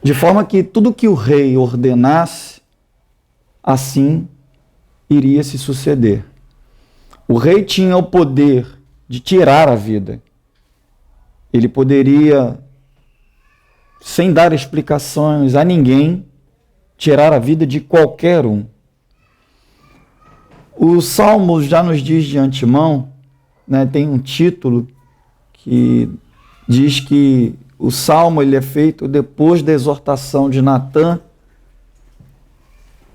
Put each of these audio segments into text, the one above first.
de forma que tudo que o rei ordenasse, assim iria se suceder. O rei tinha o poder de tirar a vida. Ele poderia, sem dar explicações a ninguém, tirar a vida de qualquer um. O Salmo já nos diz de antemão, né, tem um título que diz que o Salmo ele é feito depois da exortação de Natã,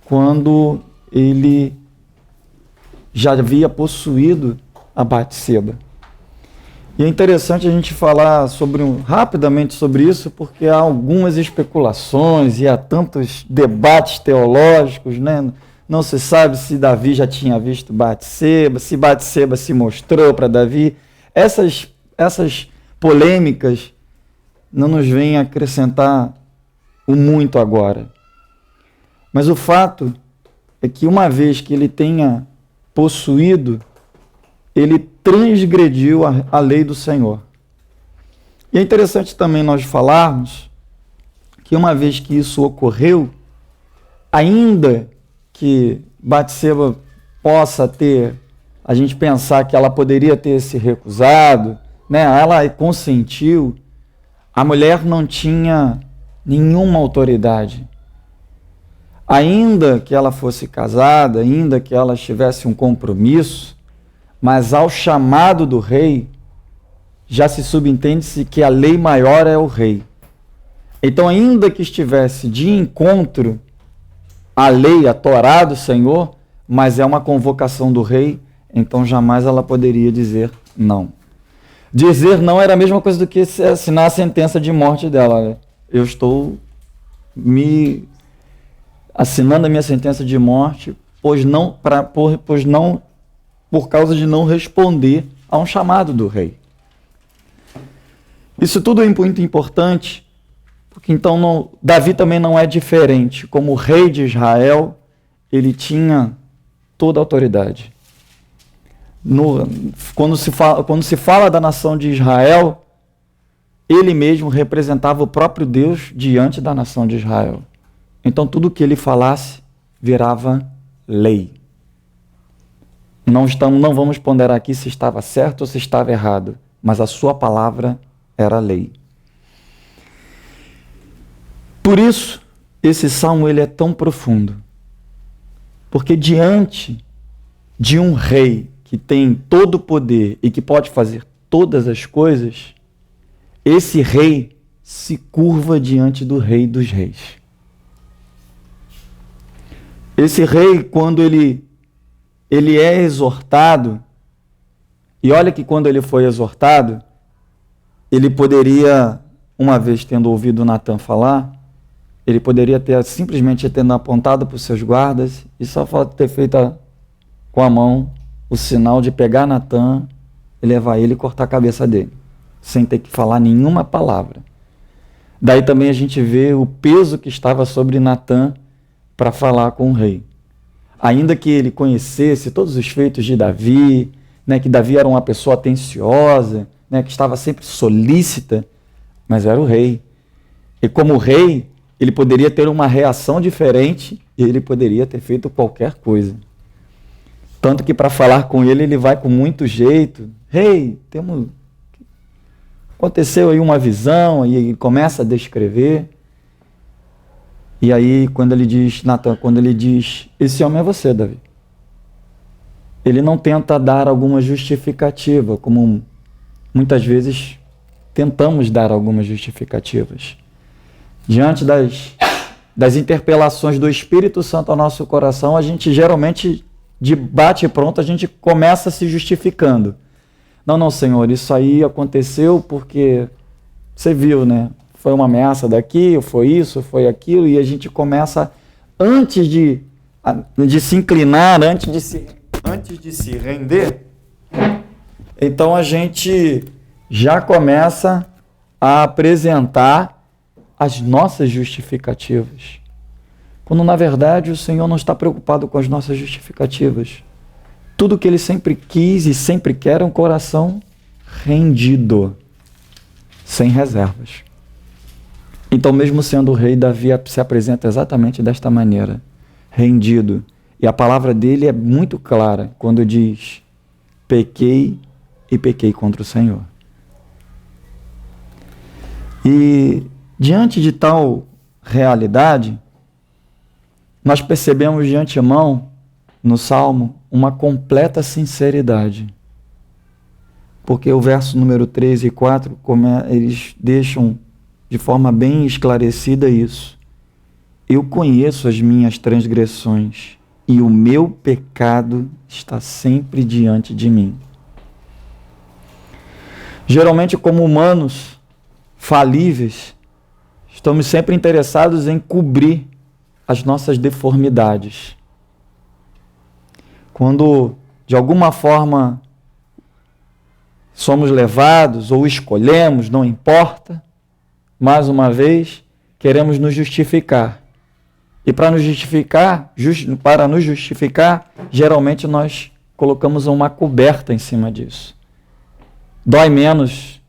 quando ele já havia possuído a Batseba. E é interessante a gente falar rapidamente sobre isso, porque há algumas especulações e há tantos debates teológicos, né? Não se sabe se Davi já tinha visto Batseba, se Batseba se mostrou para Davi. Essas polêmicas não nos vêm acrescentar o muito agora. Mas o fato é que uma vez que ele tenha possuído, ele transgrediu a lei do Senhor. E é interessante também nós falarmos que uma vez que isso ocorreu, ainda que Batseba possa ter, a gente pensar que ela poderia ter se recusado, né? Ela consentiu, a mulher não tinha nenhuma autoridade. Ainda que ela fosse casada, ainda que ela tivesse um compromisso, mas ao chamado do rei, já se subentende-se que a lei maior é o rei. Então, ainda que estivesse de encontro à lei, à Torá do Senhor, mas é uma convocação do rei, então jamais ela poderia dizer não. Dizer não era a mesma coisa do que assinar a sentença de morte dela. Né? Eu estou assinando a minha sentença de morte, por causa de não responder a um chamado do rei. Isso tudo é muito importante, porque então Davi também não é diferente. Como rei de Israel, ele tinha toda a autoridade. Quando se fala da nação de Israel, ele mesmo representava o próprio Deus diante da nação de Israel. Então tudo que ele falasse virava lei. Não vamos ponderar aqui se estava certo ou se estava errado, mas a sua palavra era lei. Por isso, esse salmo ele é tão profundo, porque diante de um rei que tem todo o poder e que pode fazer todas as coisas, esse rei se curva diante do Rei dos Reis. Esse rei, quando ele é exortado, e olha que quando ele foi exortado, ele poderia, uma vez tendo ouvido Natã falar, ele poderia ter simplesmente tendo apontado para os seus guardas e só ter feito com a mão o sinal de pegar Natã e levar ele e cortar a cabeça dele, sem ter que falar nenhuma palavra. Daí também a gente vê o peso que estava sobre Natã para falar com o rei. Ainda que ele conhecesse todos os feitos de Davi, né, que Davi era uma pessoa atenciosa, né, que estava sempre solícita, mas era o rei. E como rei, ele poderia ter uma reação diferente e ele poderia ter feito qualquer coisa. Tanto que para falar com ele, ele vai com muito jeito. Rei, aconteceu aí uma visão, e ele começa a descrever. E aí, quando ele diz, esse homem é você, Davi. Ele não tenta dar alguma justificativa, como muitas vezes tentamos dar algumas justificativas. Diante das interpelações do Espírito Santo ao nosso coração, a gente geralmente, de bate e pronto, a gente começa se justificando. Não, Senhor, isso aí aconteceu porque você viu, né? Foi uma ameaça daqui, foi isso, foi aquilo, e a gente começa, antes de se inclinar, antes de se render, então a gente já começa a apresentar as nossas justificativas. Quando, na verdade, o Senhor não está preocupado com as nossas justificativas. Tudo que Ele sempre quis e sempre quer é um coração rendido, sem reservas. Então, mesmo sendo o rei, Davi se apresenta exatamente desta maneira, rendido. E a palavra dele é muito clara quando diz: pequei e pequei contra o Senhor. E diante de tal realidade, nós percebemos de antemão, no Salmo, uma completa sinceridade. Porque o verso número 3 e 4, eles deixam de forma bem esclarecida isso. Eu conheço as minhas transgressões e o meu pecado está sempre diante de mim. Geralmente, como humanos falíveis, estamos sempre interessados em cobrir as nossas deformidades. Quando, de alguma forma, somos levados ou escolhemos, não importa, mais uma vez, queremos nos justificar. E para nos justificar, geralmente nós colocamos uma coberta em cima disso. Dói menos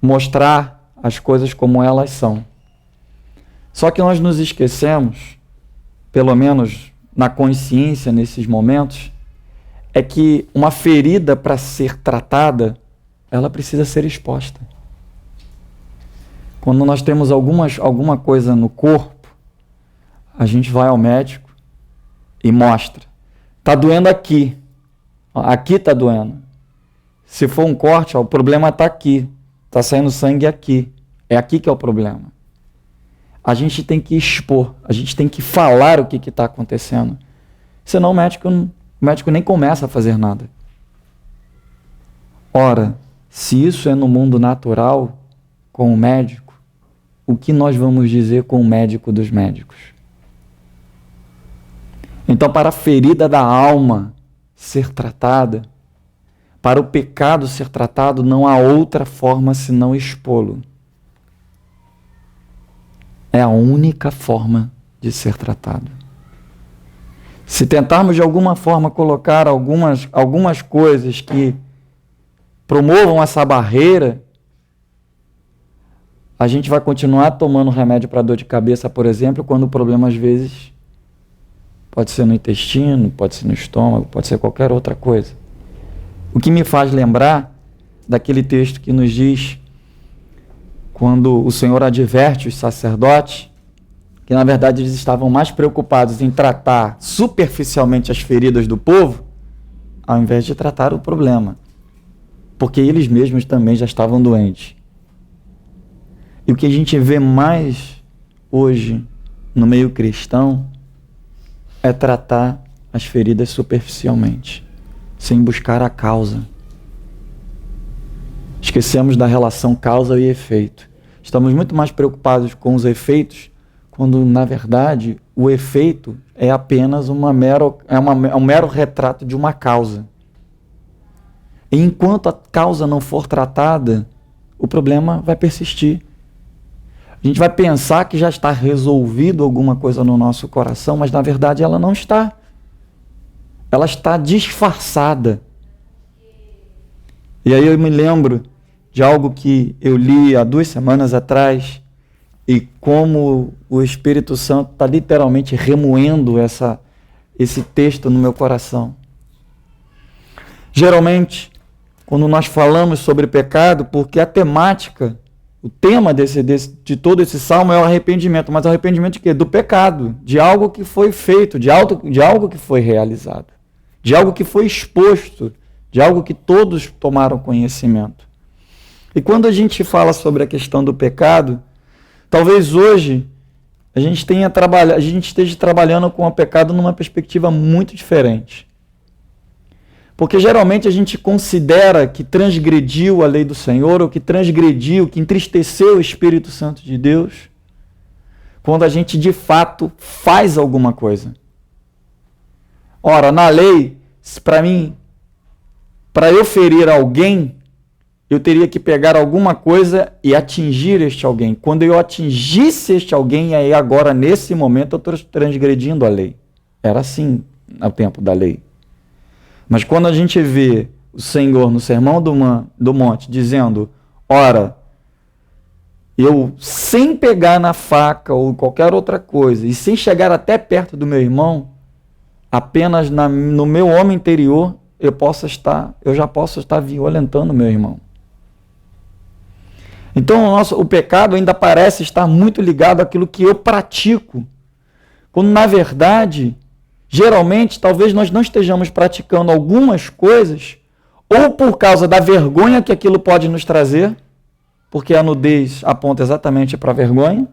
mostrar as coisas como elas são. Só que nós nos esquecemos, pelo menos na consciência nesses momentos, é que uma ferida, para ser tratada, ela precisa ser exposta. Quando nós temos alguma coisa no corpo, a gente vai ao médico e mostra. Está doendo aqui. Aqui está doendo. Se for um corte, o problema está aqui. Está saindo sangue aqui. É aqui que é o problema. A gente tem que expor. A gente tem que falar o que está acontecendo. Senão o médico nem começa a fazer nada. Ora, se isso é no mundo natural, com o médico, o que nós vamos dizer com o médico dos médicos? Então, para a ferida da alma ser tratada, para o pecado ser tratado, não há outra forma senão expô-lo. É a única forma de ser tratado. Se tentarmos de alguma forma colocar algumas coisas que promovam essa barreira, a gente vai continuar tomando remédio para dor de cabeça, por exemplo, quando o problema às vezes pode ser no intestino, pode ser no estômago, pode ser qualquer outra coisa. O que me faz lembrar daquele texto que nos diz, quando o Senhor adverte os sacerdotes, que na verdade eles estavam mais preocupados em tratar superficialmente as feridas do povo, ao invés de tratar o problema, porque eles mesmos também já estavam doentes. E o que a gente vê mais hoje no meio cristão é tratar as feridas superficialmente, sem buscar a causa. Esquecemos da relação causa e efeito. Estamos muito mais preocupados com os efeitos, quando, na verdade, o efeito é apenas um mero retrato de uma causa. E enquanto a causa não for tratada, o problema vai persistir. A gente vai pensar que já está resolvido alguma coisa no nosso coração, mas, na verdade, ela não está. Ela está disfarçada. E aí eu me lembro de algo que eu li há 2 semanas atrás, e como o Espírito Santo está literalmente remoendo esse texto no meu coração. Geralmente, quando nós falamos sobre pecado, porque a temática, o tema de todo esse salmo é o arrependimento, mas o arrependimento de quê? Do pecado, de algo que foi feito, de algo que foi realizado, de algo que foi exposto, de algo que todos tomaram conhecimento. E quando a gente fala sobre a questão do pecado, talvez hoje a gente esteja trabalhando com o pecado numa perspectiva muito diferente. Porque geralmente a gente considera que transgrediu a lei do Senhor, ou que transgrediu, que entristeceu o Espírito Santo de Deus, quando a gente de fato faz alguma coisa. Ora, na lei, para eu ferir alguém, eu teria que pegar alguma coisa e atingir este alguém. Quando eu atingisse este alguém, aí agora, nesse momento, eu estou transgredindo a lei. Era assim no tempo da lei. Mas quando a gente vê o Senhor no Sermão do Monte dizendo, ora, eu, sem pegar na faca ou qualquer outra coisa, e sem chegar até perto do meu irmão, apenas no meu homem interior, eu já posso estar violentando o meu irmão. Então o pecado ainda parece estar muito ligado àquilo que eu pratico, quando na verdade, geralmente, talvez nós não estejamos praticando algumas coisas, ou por causa da vergonha que aquilo pode nos trazer, porque a nudez aponta exatamente para a vergonha,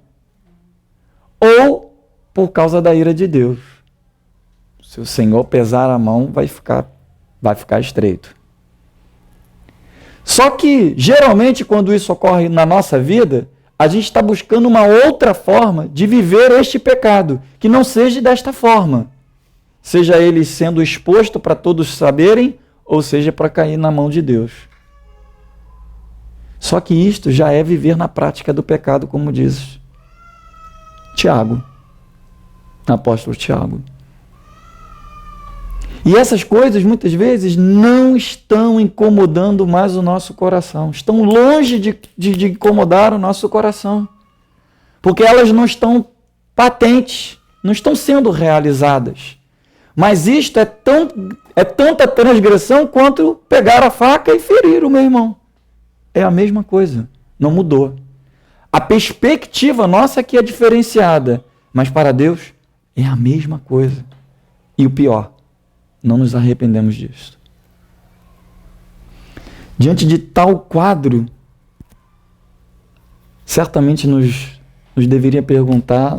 ou por causa da ira de Deus. Se o Senhor pesar a mão, vai ficar estreito. Só que, geralmente, quando isso ocorre na nossa vida, a gente está buscando uma outra forma de viver este pecado, que não seja desta forma. Seja ele sendo exposto para todos saberem, ou seja para cair na mão de Deus. Só que isto já é viver na prática do pecado, como diz Tiago, apóstolo Tiago. E essas coisas, muitas vezes, não estão incomodando mais o nosso coração. Estão longe de incomodar o nosso coração. Porque elas não estão patentes, não estão sendo realizadas. Mas isto é tanta transgressão quanto pegar a faca e ferir o meu irmão. É a mesma coisa, não mudou. A perspectiva nossa aqui é diferenciada, mas para Deus é a mesma coisa. E o pior, não nos arrependemos disso. Diante de tal quadro, certamente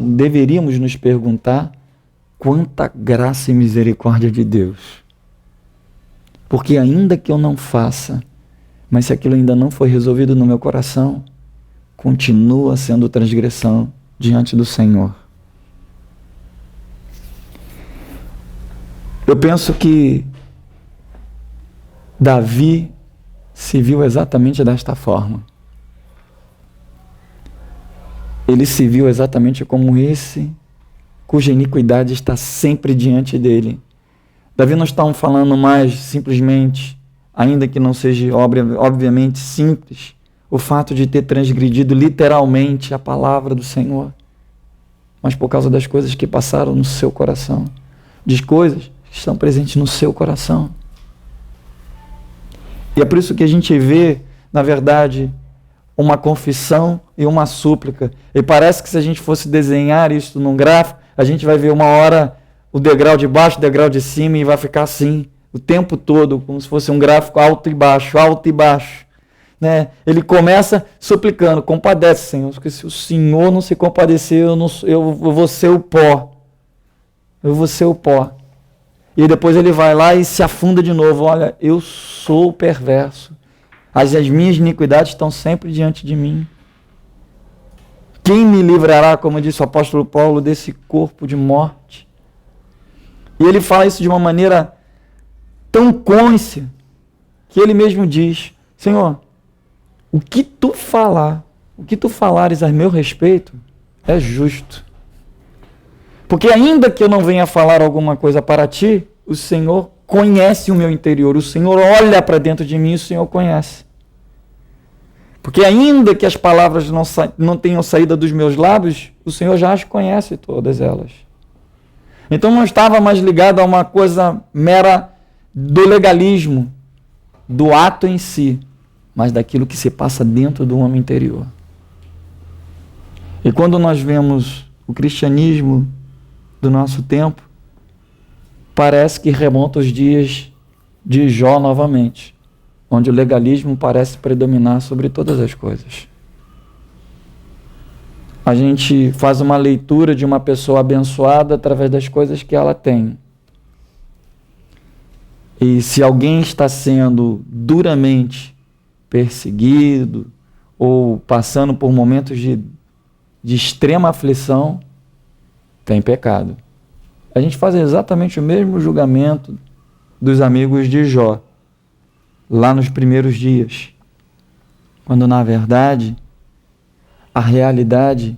deveríamos nos perguntar quanta graça e misericórdia de Deus. Porque ainda que eu não faça, mas se aquilo ainda não foi resolvido no meu coração, continua sendo transgressão diante do Senhor. Eu penso que Davi se viu exatamente desta forma. Ele se viu exatamente como esse cuja iniquidade está sempre diante dele. Davi não está falando mais simplesmente, ainda que não seja obviamente simples, o fato de ter transgredido literalmente a palavra do Senhor, mas por causa das coisas que passaram no seu coração, de coisas que estão presentes no seu coração. E é por isso que a gente vê, na verdade, uma confissão e uma súplica. E parece que se a gente fosse desenhar isso num gráfico, a gente vai ver uma hora o degrau de baixo, o degrau de cima, e vai ficar assim, o tempo todo, como se fosse um gráfico alto e baixo, alto e baixo. Né? Ele começa suplicando, compadece, Senhor, porque se o Senhor não se compadecer, eu vou ser o pó. Eu vou ser o pó. E depois ele vai lá e se afunda de novo. Olha, eu sou perverso. As minhas iniquidades estão sempre diante de mim. Quem me livrará, como disse o apóstolo Paulo, desse corpo de morte? E ele fala isso de uma maneira tão cônscia, que ele mesmo diz, Senhor, o que tu falares a meu respeito é justo. Porque ainda que eu não venha falar alguma coisa para ti, o Senhor conhece o meu interior, o Senhor olha para dentro de mim e o Senhor conhece. Porque ainda que as palavras não tenham saído dos meus lábios, o Senhor já as conhece todas elas. Então não estava mais ligado a uma coisa mera do legalismo, do ato em si, mas daquilo que se passa dentro do homem interior. E quando nós vemos o cristianismo do nosso tempo, parece que remonta os dias de Jó novamente, onde o legalismo parece predominar sobre todas as coisas. A gente faz uma leitura de uma pessoa abençoada através das coisas que ela tem. E se alguém está sendo duramente perseguido ou passando por momentos de extrema aflição, tem pecado. A gente faz exatamente o mesmo julgamento dos amigos de Jó, lá nos primeiros dias, quando na verdade a realidade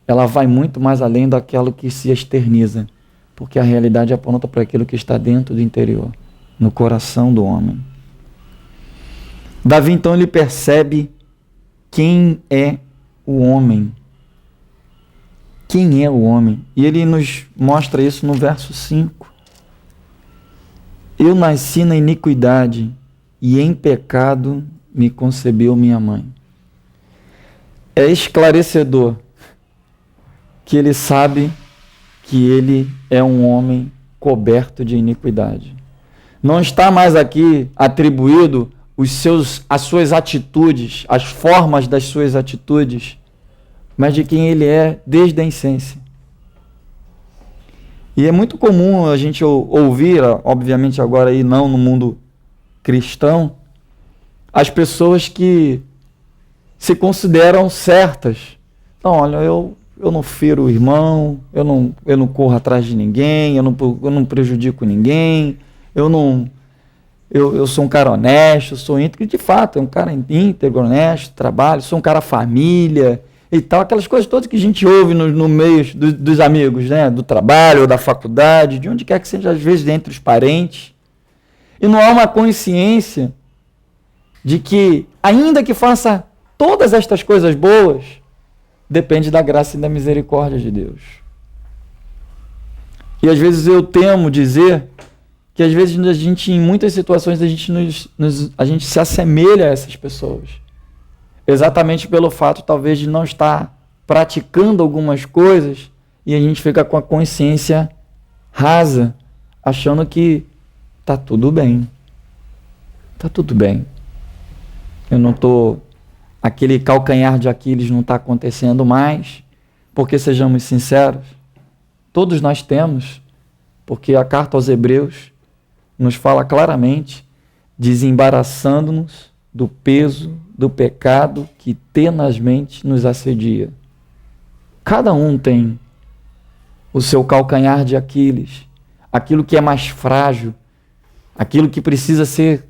ela vai muito mais além daquilo que se externiza, porque a realidade aponta para aquilo que está dentro do interior, no coração do homem. Davi então ele percebe quem é o homem? Quem é o homem? E ele nos mostra isso no verso 5. Eu nasci na iniquidade e em pecado me concebeu minha mãe. É esclarecedor que ele sabe que ele é um homem coberto de iniquidade. Não está mais aqui atribuído as suas atitudes, as formas das suas atitudes, mas de quem ele é desde a essência. E é muito comum a gente ouvir, obviamente agora aí não no mundo cristão, as pessoas que se consideram certas. Não, olha, eu não firo o irmão, eu não corro atrás de ninguém, eu não prejudico ninguém, eu sou um cara honesto, sou íntegro, de fato, é um cara íntegro, honesto, trabalho, sou um cara família e tal, aquelas coisas todas que a gente ouve no meio dos amigos, né, do trabalho, ou da faculdade, de onde quer que seja, às vezes entre os parentes. E não há uma consciência de que, ainda que faça todas estas coisas boas, depende da graça e da misericórdia de Deus. E às vezes eu temo dizer que às vezes a gente, em muitas situações, a gente se assemelha a essas pessoas. Exatamente pelo fato, talvez, de não estar praticando algumas coisas e a gente fica com a consciência rasa, achando que está tudo bem. Está tudo bem. Eu não estou... Aquele calcanhar de Aquiles não está acontecendo mais, porque, sejamos sinceros, todos nós temos, porque a carta aos Hebreus nos fala claramente, desembaraçando-nos do peso do pecado que tenazmente nos assedia. Cada um tem o seu calcanhar de Aquiles, aquilo que é mais frágil, aquilo que precisa ser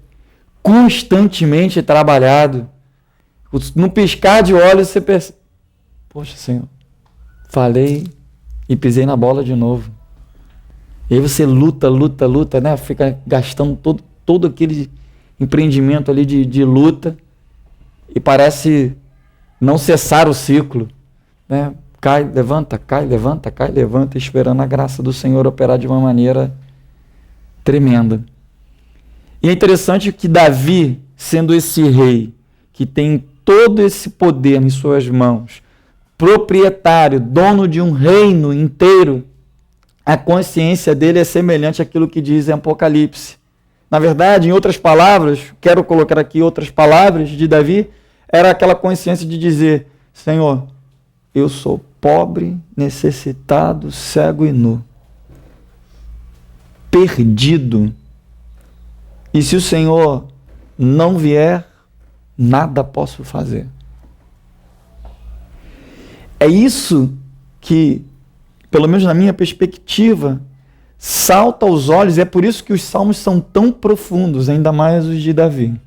constantemente trabalhado. No piscar de olhos você percebe, poxa, Senhor, falei e pisei na bola de novo. E aí você luta, né? Fica gastando todo aquele empreendimento ali de luta e parece não cessar o ciclo, né? Cai, levanta, esperando a graça do Senhor operar de uma maneira tremenda. E é interessante que Davi, sendo esse rei que tem todo esse poder em suas mãos, proprietário, dono de um reino inteiro, a consciência dele é semelhante àquilo que diz em Apocalipse. Na verdade, em outras palavras, quero colocar aqui outras palavras de Davi, era aquela consciência de dizer, Senhor, eu sou pobre, necessitado, cego e nu, perdido. E se o Senhor não vier, nada posso fazer. É isso que, pelo menos na minha perspectiva, salta aos olhos, e é por isso que os salmos são tão profundos, ainda mais os de Davi.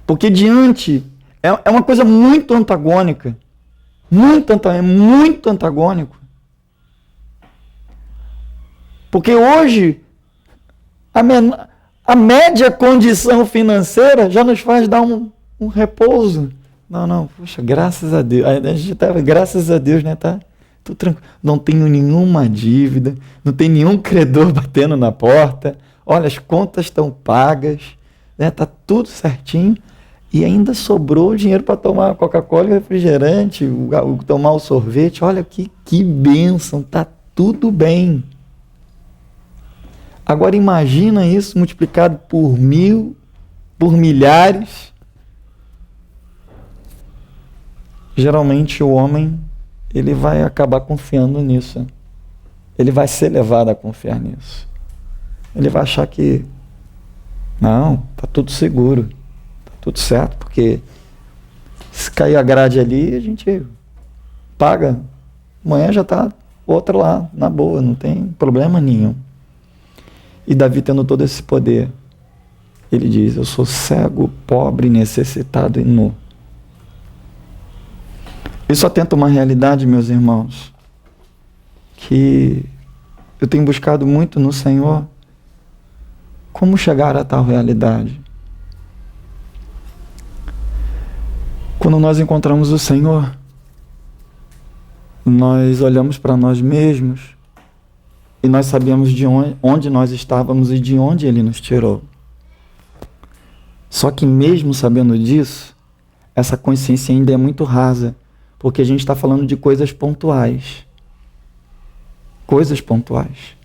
Porque é uma coisa muito antagônica, muito antagônico. Porque hoje, a média condição financeira já nos faz dar um repouso. Não, puxa, graças a Deus. A gente graças a Deus, né? Tá tudo tranquilo. Não tenho nenhuma dívida, não tem nenhum credor batendo na porta. Olha, as contas estão pagas, né? Tá tudo certinho. E ainda sobrou dinheiro para tomar Coca-Cola e refrigerante, tomar o sorvete. Olha que bênção, tá tudo bem. Agora imagina isso multiplicado por 1000, por milhares. Geralmente o homem, ele vai acabar confiando nisso. Ele vai ser levado a confiar nisso. Ele vai achar que, não, tá tudo seguro, tá tudo certo, porque se cair a grade ali, a gente paga. Amanhã já tá outra lá, na boa, não tem problema nenhum. E Davi, tendo todo esse poder, ele diz, eu sou cego, pobre, necessitado e nu. Isso atenta uma realidade, meus irmãos, que eu tenho buscado muito no Senhor, como chegar a tal realidade. Quando nós encontramos o Senhor, nós olhamos para nós mesmos e nós sabemos de onde nós estávamos e de onde Ele nos tirou. Só que mesmo sabendo disso, essa consciência ainda é muito rasa, porque a gente está falando de coisas pontuais. Coisas pontuais.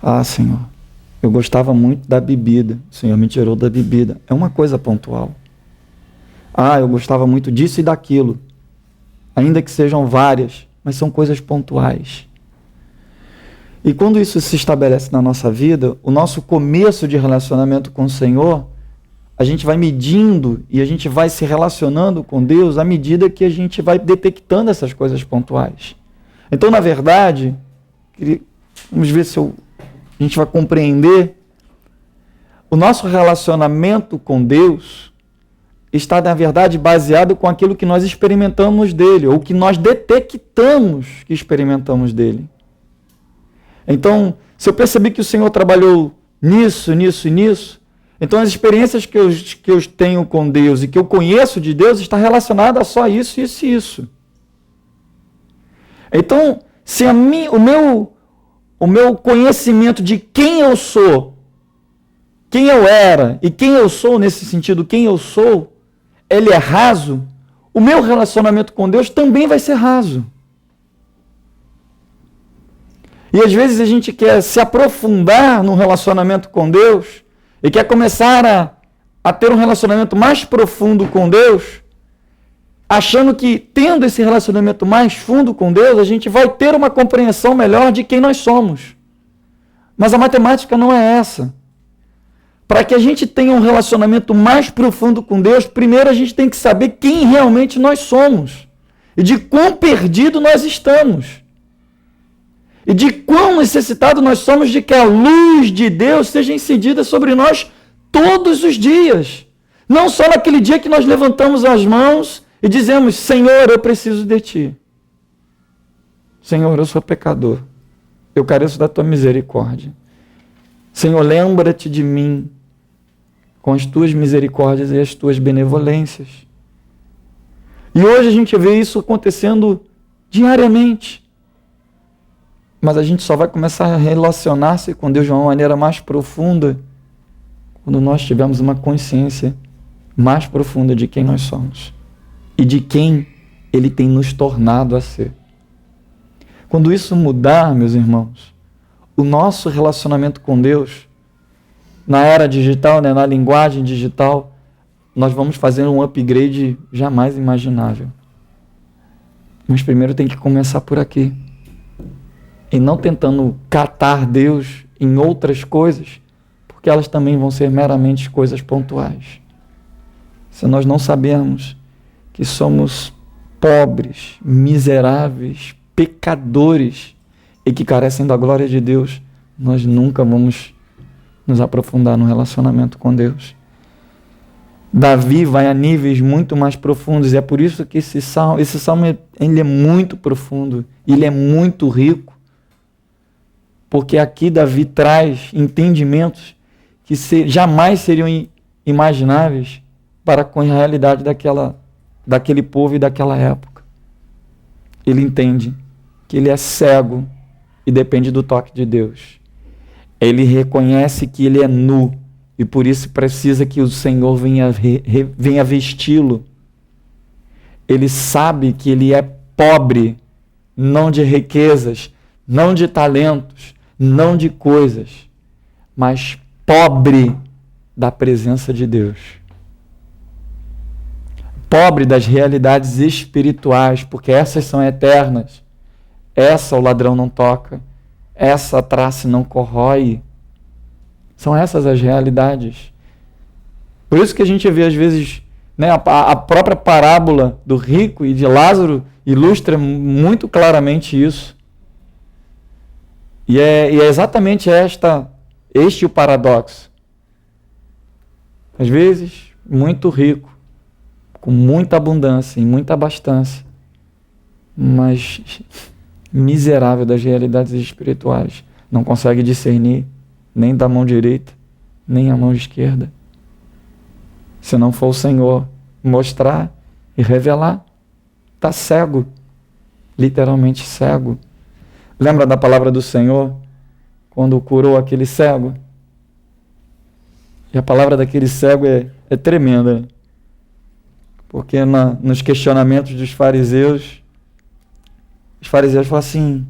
Ah, Senhor, eu gostava muito da bebida, o Senhor me tirou da bebida. É uma coisa pontual. Ah, eu gostava muito disso e daquilo. Ainda que sejam várias, mas são coisas pontuais. E quando isso se estabelece na nossa vida, o nosso começo de relacionamento com o Senhor, a gente vai medindo e a gente vai se relacionando com Deus à medida que a gente vai detectando essas coisas pontuais. Então, na verdade, vamos ver se a gente vai compreender, o nosso relacionamento com Deus está, na verdade, baseado com aquilo que nós experimentamos dele, ou que nós detectamos que experimentamos dele. Então, se eu perceber que o Senhor trabalhou nisso, nisso e nisso, então as experiências que eu tenho com Deus e que eu conheço de Deus está relacionada a só isso, isso e isso. Então, se o meu conhecimento de quem eu sou, quem eu era e quem eu sou nesse sentido, quem eu sou, ele é raso, o meu relacionamento com Deus também vai ser raso. E às vezes a gente quer se aprofundar no relacionamento com Deus e quer começar a ter um relacionamento mais profundo com Deus, achando que tendo esse relacionamento mais fundo com Deus, a gente vai ter uma compreensão melhor de quem nós somos. Mas a matemática não é essa. Para que a gente tenha um relacionamento mais profundo com Deus, primeiro a gente tem que saber quem realmente nós somos e de quão perdido nós estamos. E de quão necessitado nós somos de que a luz de Deus seja incendida sobre nós todos os dias. Não só naquele dia que nós levantamos as mãos e dizemos, Senhor, eu preciso de Ti. Senhor, eu sou pecador. Eu careço da Tua misericórdia. Senhor, lembra-te de mim com as Tuas misericórdias e as Tuas benevolências. E hoje a gente vê isso acontecendo diariamente. Mas a gente só vai começar a relacionar-se com Deus de uma maneira mais profunda quando nós tivermos uma consciência mais profunda de quem nós somos e de quem Ele tem nos tornado a ser. Quando isso mudar, meus irmãos, o nosso relacionamento com Deus, na era digital, né, na linguagem digital, nós vamos fazer um upgrade jamais imaginável. Mas primeiro tem que começar por aqui. E não tentando catar Deus em outras coisas, porque elas também vão ser meramente coisas pontuais. Se nós não sabermos que somos pobres, miseráveis, pecadores e que carecem da glória de Deus, nós nunca vamos nos aprofundar no relacionamento com Deus. Davi vai a níveis muito mais profundos, e é por isso que esse salmo ele é muito profundo, ele é muito rico, porque aqui Davi traz entendimentos que jamais seriam imagináveis para com a realidade daquele povo e daquela época. Ele entende que ele é cego e depende do toque de Deus. Ele reconhece que ele é nu e por isso precisa que o Senhor venha vesti-lo. Ele sabe que ele é pobre, não de riquezas, não de talentos, não de coisas, mas pobre da presença de Deus. Pobre das realidades espirituais, porque essas são eternas. Essa o ladrão não toca, essa a traça não corrói. São essas as realidades. Por isso que a gente vê às vezes, né, a própria parábola do rico e de Lázaro ilustra muito claramente isso. E é exatamente este o paradoxo. Às vezes, muito rico, com muita abundância e muita abastança, mas miserável das realidades espirituais. Não consegue discernir nem da mão direita, nem a mão esquerda. Se não for o Senhor mostrar e revelar. Está cego, literalmente cego. Lembra da palavra do Senhor, quando curou aquele cego? E a palavra daquele cego é tremenda, porque nos questionamentos dos fariseus, os fariseus falam assim: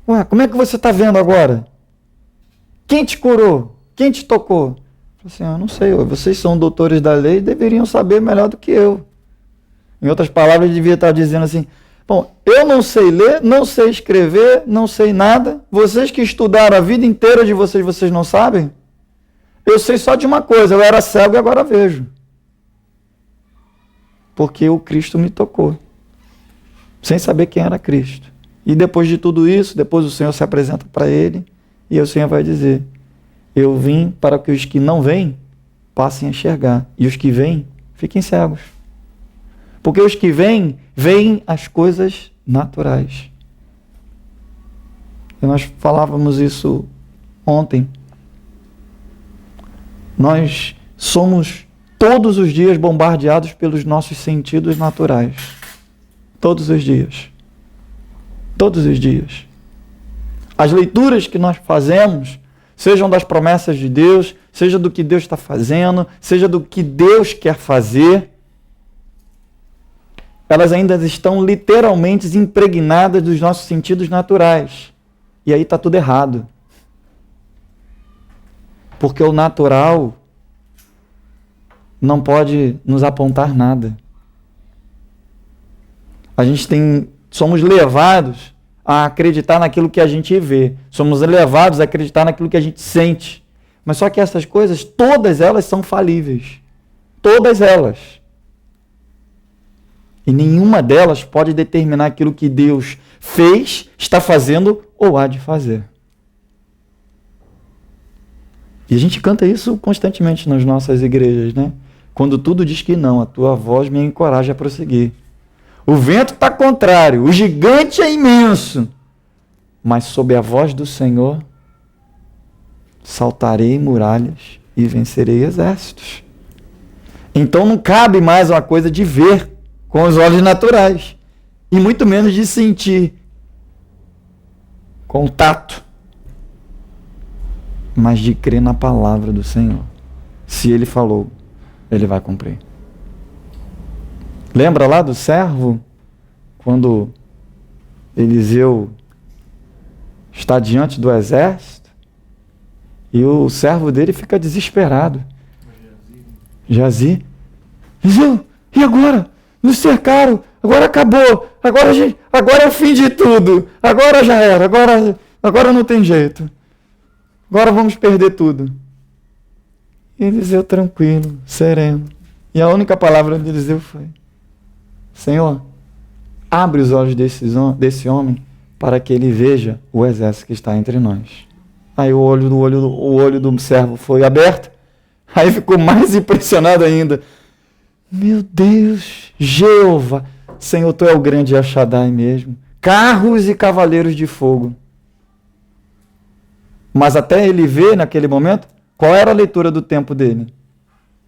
ué, como é que você está vendo agora? Quem te curou? Quem te tocou? Assim, eu não sei, vocês são doutores da lei e deveriam saber melhor do que eu. Em outras palavras, ele devia estar dizendo assim: bom, eu não sei ler, não sei escrever, não sei nada. Vocês que estudaram a vida inteira de vocês, vocês não sabem? Eu sei só de uma coisa, eu era cego e agora vejo. Porque o Cristo me tocou, sem saber quem era Cristo. E depois de tudo isso, depois o Senhor se apresenta para ele, e o Senhor vai dizer: eu vim para que os que não veem passem a enxergar, e os que veem fiquem cegos. Porque os que veem as coisas naturais. E nós falávamos isso ontem. Nós somos todos os dias bombardeados pelos nossos sentidos naturais. Todos os dias. Todos os dias. As leituras que nós fazemos, sejam das promessas de Deus, seja do que Deus está fazendo, seja do que Deus quer fazer, elas ainda estão literalmente impregnadas dos nossos sentidos naturais. E aí está tudo errado. Porque o natural não pode nos apontar nada. Somos levados a acreditar naquilo que a gente vê. Somos levados a acreditar naquilo que a gente sente. Mas só que essas coisas, todas elas são falíveis. Todas elas. E nenhuma delas pode determinar aquilo que Deus fez, está fazendo ou há de fazer. E a gente canta isso constantemente nas nossas igrejas, né? Quando tudo diz que não, a tua voz me encoraja a prosseguir. O vento está contrário, o gigante é imenso, mas sob a voz do Senhor saltarei muralhas e vencerei exércitos. Então não cabe mais uma coisa de ver com os olhos naturais, e muito menos de sentir com o tato, mas de crer na palavra do Senhor. Se Ele falou, Ele vai cumprir. Lembra lá do servo, quando Eliseu está diante do exército, e o servo dele fica desesperado. Geazi, Eliseu, e agora? Nos cercaram, agora acabou, agora é o fim de tudo, agora já era, agora não tem jeito, agora vamos perder tudo. E Eliseu tranquilo, sereno, e a única palavra de Eliseu foi: Senhor, abre os olhos desse homem para que ele veja o exército que está entre nós. Aí o olho do servo foi aberto, aí ficou mais impressionado ainda. Meu Deus, Jeová, Senhor, Tu é o grande El Shaddai mesmo. Carros e cavaleiros de fogo. Mas até ele ver naquele momento, qual era a leitura do tempo dele?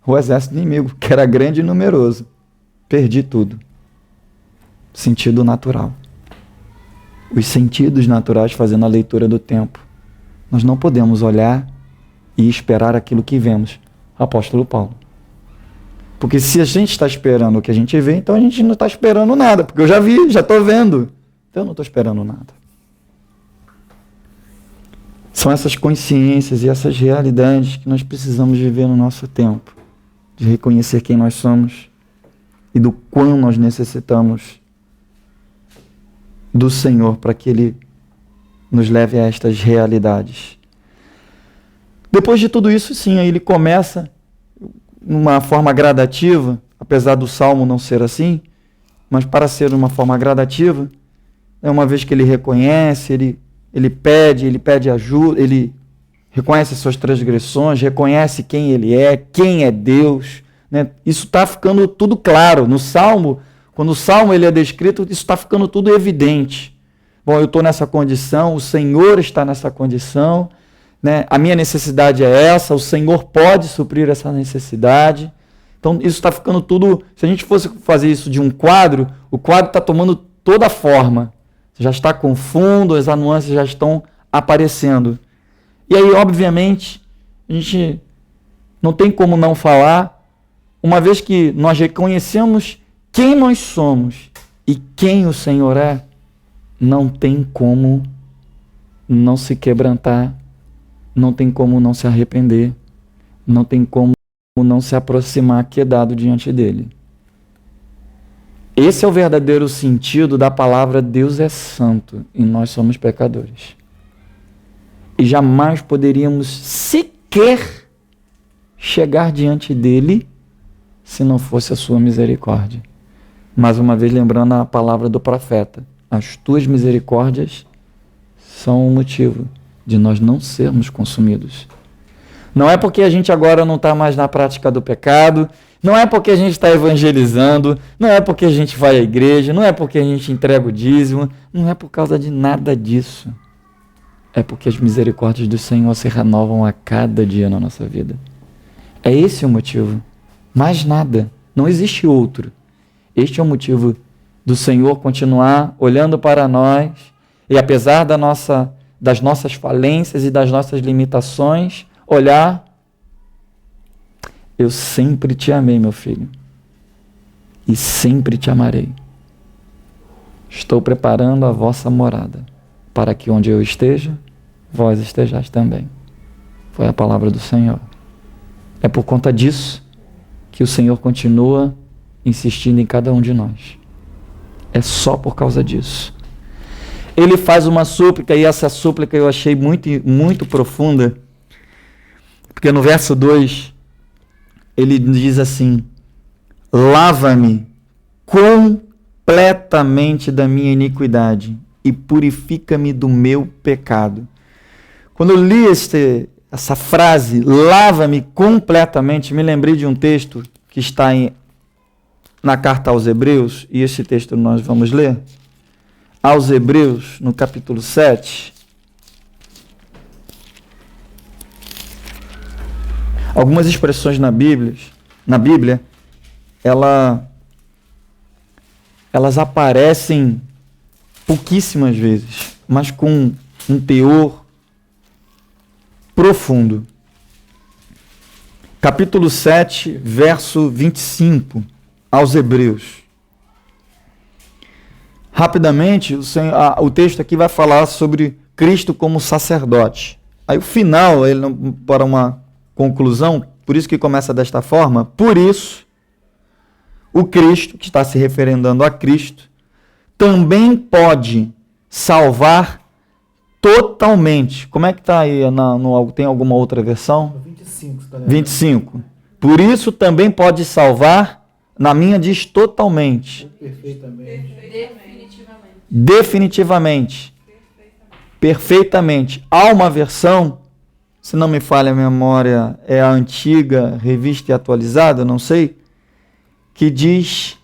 O exército inimigo, que era grande e numeroso. Perdi tudo. Sentido natural. Os sentidos naturais fazendo a leitura do tempo. Nós não podemos olhar e esperar aquilo que vemos. Apóstolo Paulo. Porque se a gente está esperando o que a gente vê, então a gente não está esperando nada. Porque eu já vi, já estou vendo. Então eu não estou esperando nada. São essas consciências e essas realidades que nós precisamos viver no nosso tempo. De reconhecer quem nós somos e do quão nós necessitamos do Senhor para que Ele nos leve a estas realidades. Depois de tudo isso, sim, aí ele começa numa forma gradativa, apesar do Salmo não ser assim, mas para ser de uma forma gradativa, é uma vez que ele reconhece, ele pede ajuda, ele reconhece as suas transgressões, reconhece quem ele é, quem é Deus, né? Isso está ficando tudo claro. No Salmo, quando o Salmo ele é descrito, isso está ficando tudo evidente. Bom, eu estou nessa condição, o Senhor está nessa condição, né? A minha necessidade é essa, o Senhor pode suprir essa necessidade, Então isso está ficando tudo... Se a gente fosse fazer isso de um quadro, o quadro está tomando toda a forma. Já está com fundo, as nuances já estão aparecendo. E aí, obviamente, a gente não tem como não falar, uma vez que nós reconhecemos quem nós somos e quem o Senhor é, não tem como não se quebrantar, não tem como não se arrepender, não tem como não se aproximar quedado diante dele. Esse é o verdadeiro sentido da palavra Deus é santo e nós somos pecadores. E jamais poderíamos sequer chegar diante dele se não fosse a sua misericórdia. Mais uma vez lembrando a palavra do profeta, as tuas misericórdias são o motivo de nós não sermos consumidos. Não é porque a gente agora não está mais na prática do pecado, não é porque a gente está evangelizando, não é porque a gente vai à igreja, não é porque a gente entrega o dízimo, não é por causa de nada disso. É porque as misericórdias do Senhor se renovam a cada dia na nossa vida. É esse o motivo. Mais nada. Não existe outro. Este é o motivo do Senhor continuar olhando para nós e, apesar das nossas falências e das nossas limitações, olhar: eu sempre te amei, meu filho, e sempre te amarei. Estou preparando a vossa morada, para que onde eu esteja, vós estejais também. Foi a palavra do Senhor. É por conta disso que o Senhor continua insistindo em cada um de nós. É só por causa disso. Ele faz uma súplica, e essa súplica eu achei muito, muito profunda, porque no verso 2, ele diz assim: lava-me completamente da minha iniquidade e purifica-me do meu pecado. Quando eu li essa frase, lava-me completamente, me lembrei de um texto que está na carta aos Hebreus, e esse texto nós vamos ler, aos Hebreus, no capítulo 7. Algumas expressões na Bíblia, elas aparecem pouquíssimas vezes, mas com um teor profundo. Capítulo 7, verso 25, aos Hebreus. Rapidamente, o texto aqui vai falar sobre Cristo como sacerdote. Aí o final, para uma conclusão, por isso que começa desta forma: por isso, o Cristo, que está se referendando a Cristo, também pode salvar totalmente. Como é que está aí? Tem alguma outra versão? 25. Tá 25. Por isso também pode salvar, na minha diz totalmente. Definitivamente. Perfeitamente. Há uma versão, se não me falha a memória, é a antiga, revista e atualizada, não sei, que diz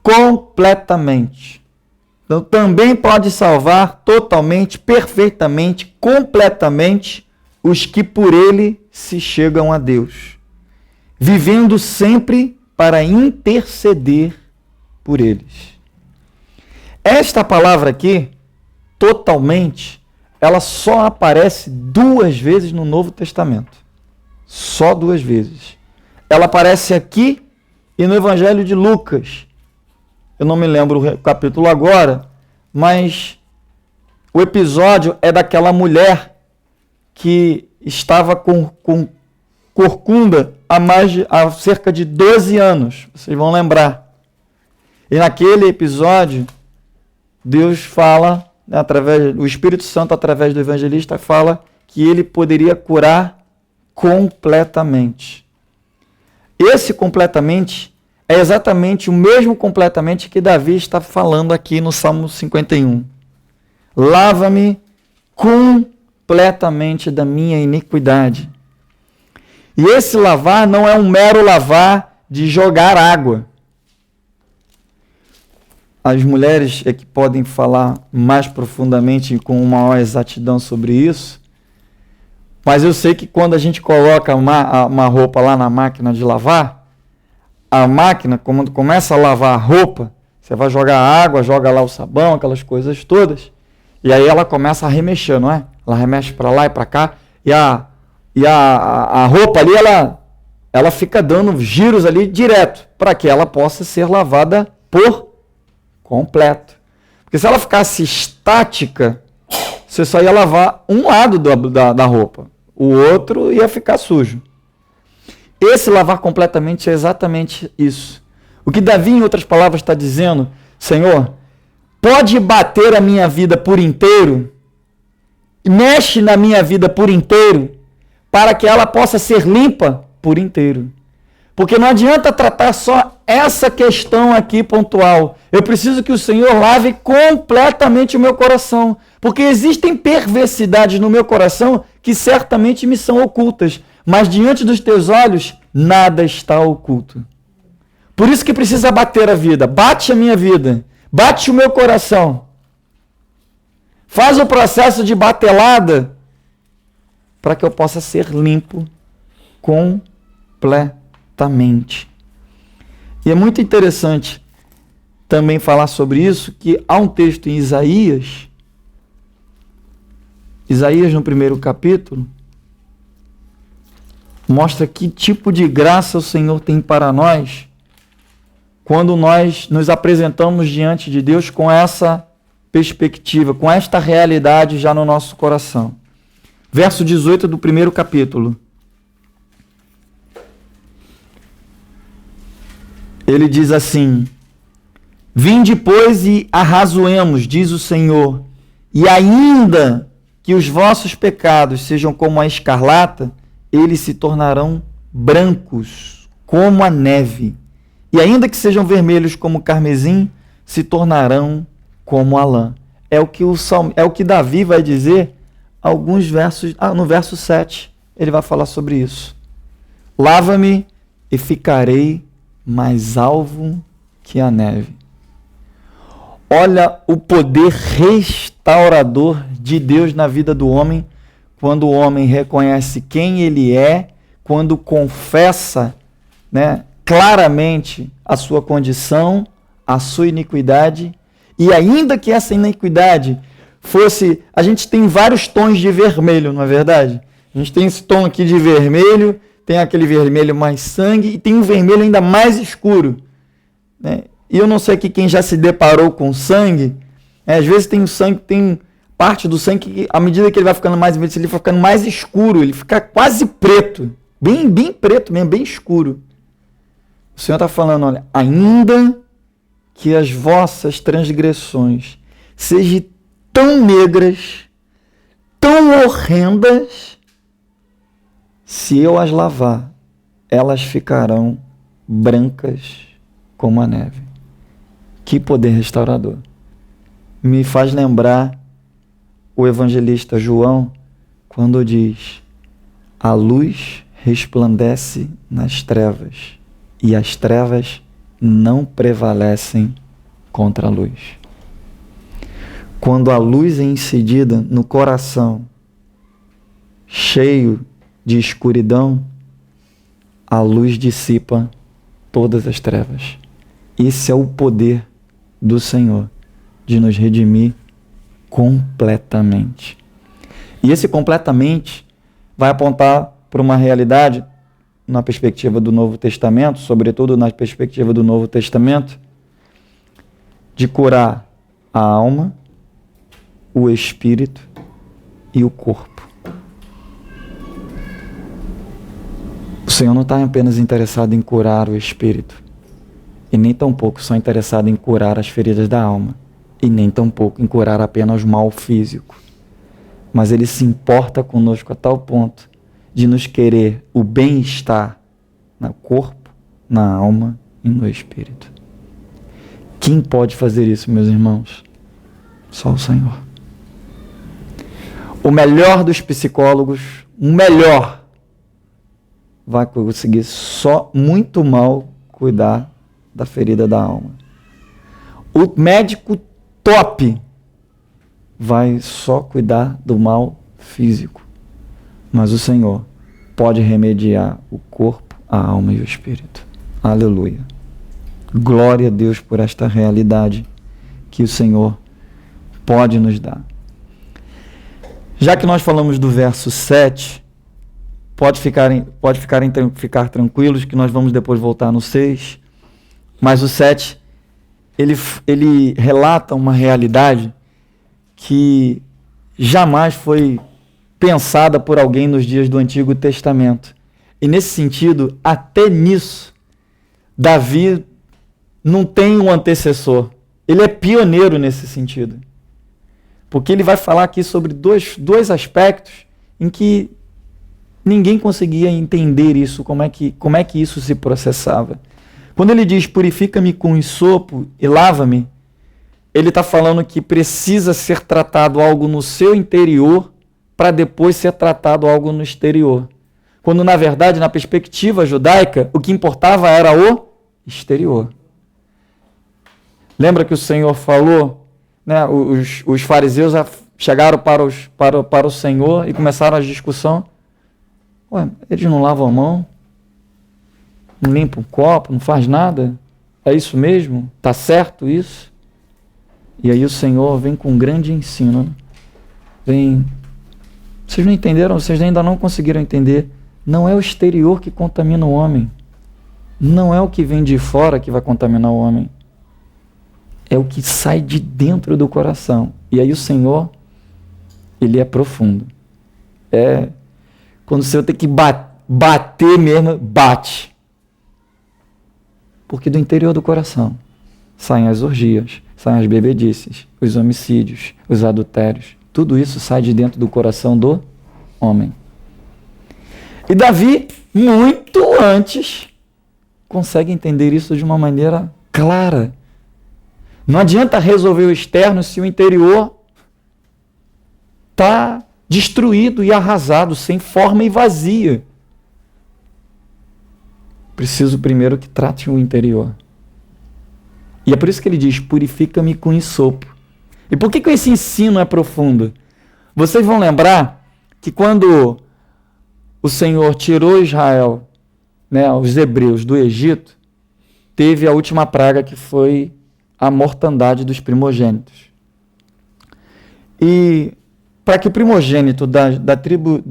completamente. Então também pode salvar totalmente, perfeitamente, completamente os que por ele se chegam a Deus, vivendo sempre para interceder por eles. Esta palavra aqui, totalmente, ela só aparece 2 vezes no Novo Testamento. Só 2 vezes. Ela aparece aqui e no Evangelho de Lucas. Eu não me lembro o capítulo agora, mas o episódio é daquela mulher que estava com corcunda há cerca de 12 anos. Vocês vão lembrar. E naquele episódio, Deus fala, o Espírito Santo, através do evangelista, fala que ele poderia curar completamente. Esse completamente é exatamente o mesmo completamente que Davi está falando aqui no Salmo 51. Lava-me completamente da minha iniquidade. E esse lavar não é um mero lavar de jogar água. As mulheres é que podem falar mais profundamente, com uma maior exatidão sobre isso. Mas eu sei que quando a gente coloca uma roupa lá na máquina de lavar, a máquina, quando começa a lavar a roupa, você vai jogar água, joga lá o sabão, aquelas coisas todas, e aí ela começa a remexer, não é? Ela remexe para lá e para cá, e a roupa ali, ela fica dando giros ali direto, para que ela possa ser lavada por completo. Porque se ela ficasse estática, você só ia lavar um lado da roupa, o outro ia ficar sujo. Esse lavar completamente é exatamente isso. O que Davi, em outras palavras, está dizendo: Senhor, pode bater a minha vida por inteiro, mexe na minha vida por inteiro, para que ela possa ser limpa por inteiro. Porque não adianta tratar só essa questão aqui pontual. Eu preciso que o Senhor lave completamente o meu coração. Porque existem perversidades no meu coração que certamente me são ocultas. Mas diante dos teus olhos, nada está oculto. Por isso que precisa bater a vida. Bate a minha vida. Bate o meu coração. Faz o processo de batelada para que eu possa ser limpo completamente. E é muito interessante também falar sobre isso, que há um texto em Isaías no primeiro capítulo, mostra que tipo de graça o Senhor tem para nós quando nós nos apresentamos diante de Deus com essa perspectiva, com esta realidade já no nosso coração. Verso 18 do primeiro capítulo. Ele diz assim: Vinde, pois, e arrazoemos, diz o Senhor, e ainda que os vossos pecados sejam como a escarlata, eles se tornarão brancos como a neve, e ainda que sejam vermelhos como o carmesim, se tornarão como a lã. É o que Davi vai dizer alguns versos, no verso 7, ele vai falar sobre isso. Lava-me e ficarei mais alvo que a neve. Olha o poder restaurador de Deus na vida do homem, quando o homem reconhece quem ele é, quando confessa, claramente a sua condição, a sua iniquidade, e ainda que essa iniquidade fosse... A gente tem vários tons de vermelho, não é verdade? A gente tem esse tom aqui de vermelho, tem aquele vermelho mais sangue e tem um vermelho ainda mais escuro. E eu não sei aqui quem já se deparou com sangue. Às vezes tem o sangue, tem parte do sangue que, à medida que ele vai ficando mais vermelho, ele vai ficando mais escuro, ele fica quase preto. Bem preto mesmo, bem escuro. O Senhor está falando, olha, ainda que as vossas transgressões sejam tão negras, tão horrendas, se eu as lavar, elas ficarão brancas como a neve. Que poder restaurador. Me faz lembrar o evangelista João, quando diz: a luz resplandece nas trevas, e as trevas não prevalecem contra a luz. Quando a luz é incidida no coração, cheio de escuridão, a luz dissipa todas as trevas. Esse é o poder do Senhor de nos redimir completamente. E esse completamente vai apontar para uma realidade na perspectiva do Novo Testamento, sobretudo na perspectiva do Novo Testamento, de curar a alma, o espírito e o corpo. O Senhor não está apenas interessado em curar o espírito, e nem tampouco só interessado em curar as feridas da alma, e nem tampouco em curar apenas o mal físico. Mas Ele se importa conosco a tal ponto de nos querer o bem-estar no corpo, na alma e no espírito. Quem pode fazer isso, meus irmãos? Só o Senhor. O melhor dos psicólogos, o melhor, vai conseguir só muito mal cuidar da ferida da alma. O médico top vai só cuidar do mal físico. Mas o Senhor pode remediar o corpo, a alma e o espírito. Aleluia. Glória a Deus por esta realidade que o Senhor pode nos dar. Já que nós falamos do verso 7, pode ficar tranquilos que nós vamos depois voltar no 6, mas o 7, ele relata uma realidade que jamais foi pensada por alguém nos dias do Antigo Testamento. E nesse sentido, até nisso, Davi não tem um antecessor. Ele é pioneiro nesse sentido. Porque ele vai falar aqui sobre dois aspectos em que ninguém conseguia entender isso, como é que isso se processava. Quando ele diz, purifica-me com hisopo e lava-me, ele está falando que precisa ser tratado algo no seu interior para depois ser tratado algo no exterior. Quando, na verdade, na perspectiva judaica, o que importava era o exterior. Lembra que o Senhor falou, né, os fariseus chegaram para o Senhor e começaram a discussão. Ué, eles não lavam a mão? Não limpam o copo? Não faz nada? É isso mesmo? Está certo isso? E aí o Senhor vem com um grande ensino. Né? Vem... Vocês não entenderam? Vocês ainda não conseguiram entender. Não é o exterior que contamina o homem. Não é o que vem de fora que vai contaminar o homem. É o que sai de dentro do coração. E aí o Senhor, ele é profundo. É quando você tem que bater mesmo, bate. Porque do interior do coração saem as orgias, saem as bebedices, os homicídios, os adultérios. Tudo isso sai de dentro do coração do homem. E Davi, muito antes, consegue entender isso de uma maneira clara. Não adianta resolver o externo se o interior está destruído e arrasado, sem forma e vazia. Preciso primeiro que trate o interior. E é por isso que ele diz, purifica-me com hisopo. E por que esse ensino é profundo? Vocês vão lembrar que quando o Senhor tirou Israel, né, os hebreus do Egito, teve a última praga que foi a mortandade dos primogênitos. E para que o primogênito da tribo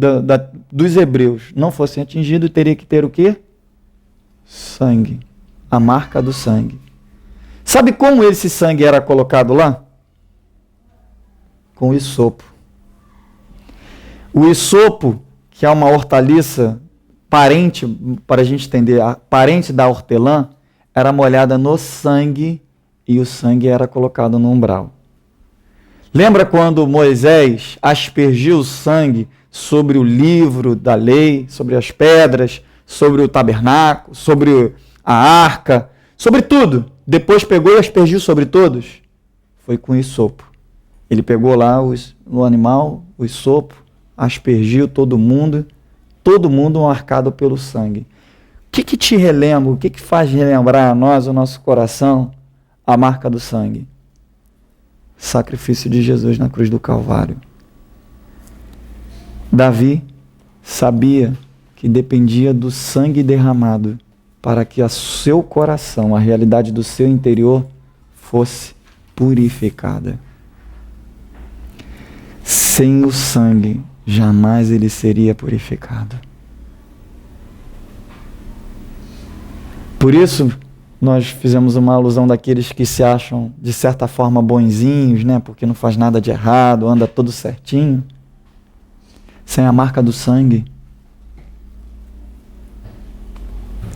dos hebreus não fosse atingido, teria que ter o quê? Sangue. A marca do sangue. Sabe como esse sangue era colocado lá? Com hisopo. O hisopo, que é uma hortaliça parente, para a gente entender, parente da hortelã, era molhada no sangue e o sangue era colocado no umbral. Lembra quando Moisés aspergiu o sangue sobre o livro da lei, sobre as pedras, sobre o tabernáculo, sobre a arca, sobre tudo? Depois pegou e aspergiu sobre todos? Foi com hisopo. Ele pegou lá o animal, o hisopo, aspergiu todo mundo marcado pelo sangue. O que te relembra, o que faz relembrar a nós, o nosso coração, a marca do sangue? Sacrifício de Jesus na cruz do Calvário. Davi sabia que dependia do sangue derramado para que o seu coração, a realidade do seu interior, fosse purificada. Sem o sangue, jamais ele seria purificado. Por isso, nós fizemos uma alusão daqueles que se acham, de certa forma, bonzinhos, né? Porque não faz nada de errado, anda tudo certinho. Sem a marca do sangue,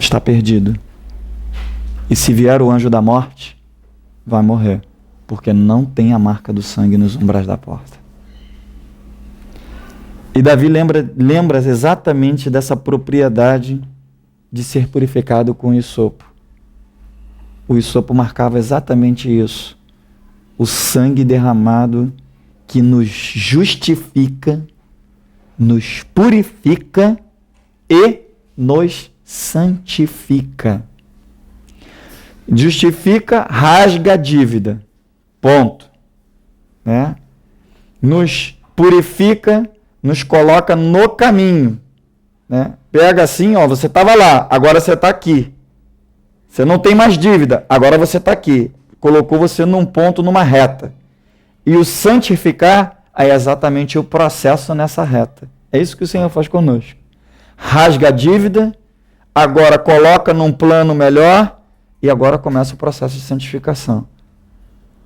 está perdido. E se vier o anjo da morte, vai morrer, porque não tem a marca do sangue nos umbrais da porta. E Davi lembra exatamente dessa propriedade de ser purificado com o hisopo. O hisopo marcava exatamente isso. O sangue derramado que nos justifica, nos purifica e nos santifica. Justifica, rasga a dívida. Ponto. Né? Nos purifica, nos coloca no caminho. Né? Pega assim, ó, você estava lá, agora você está aqui. Você não tem mais dívida. Agora você está aqui. Colocou você num ponto, numa reta. E o santificar é exatamente o processo nessa reta. É isso que o Senhor faz conosco. Rasga a dívida, agora coloca num plano melhor e agora começa o processo de santificação.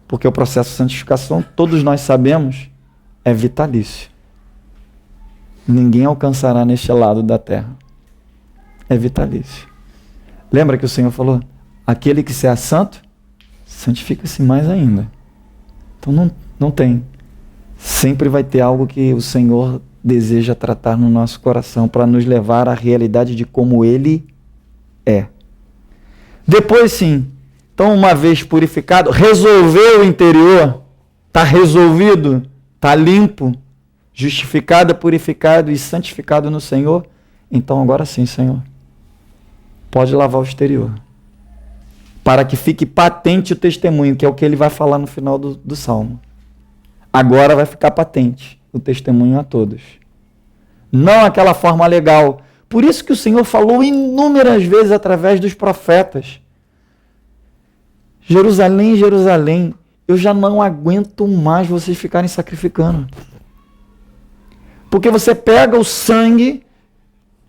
Porque o processo de santificação, todos nós sabemos, é vitalício. Ninguém alcançará neste lado da terra. É vitalício. Lembra que o Senhor falou? Aquele que se é santo, santifica-se mais ainda. Então não tem. Sempre vai ter algo que o Senhor deseja tratar no nosso coração para nos levar à realidade de como Ele é. Depois sim, então uma vez purificado, resolveu o interior, está resolvido, está limpo, justificado, purificado e santificado no Senhor, então agora sim, Senhor, pode lavar o exterior. Para que fique patente o testemunho, que é o que ele vai falar no final do Salmo. Agora vai ficar patente o testemunho a todos. Não aquela forma legal. Por isso que o Senhor falou inúmeras vezes através dos profetas. Jerusalém, Jerusalém, eu já não aguento mais vocês ficarem sacrificando. Porque você pega o sangue,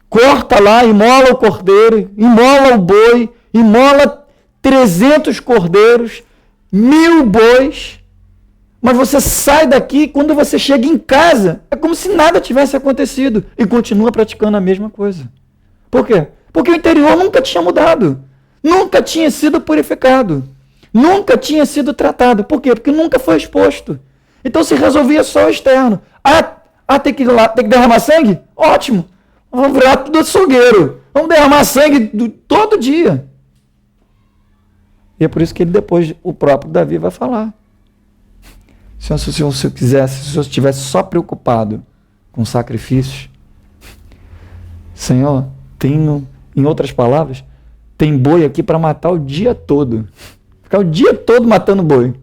corta lá, imola o cordeiro, imola o boi, imola 300 cordeiros, 1000 bois, mas você sai daqui e quando você chega em casa, é como se nada tivesse acontecido e continua praticando a mesma coisa. Por quê? Porque o interior nunca tinha mudado, nunca tinha sido purificado, nunca tinha sido tratado. Por quê? Porque nunca foi exposto. Então se resolvia só o externo. Tem que ir lá, tem que derramar sangue? Ótimo, vamos virar tudo açougueiro, vamos derramar sangue todo dia. E é por isso que ele depois, o próprio Davi vai falar. Se o Senhor quisesse, se o Senhor estivesse só preocupado com sacrifícios, Senhor, em outras palavras, tem boi aqui para matar o dia todo. Ficar o dia todo matando boi.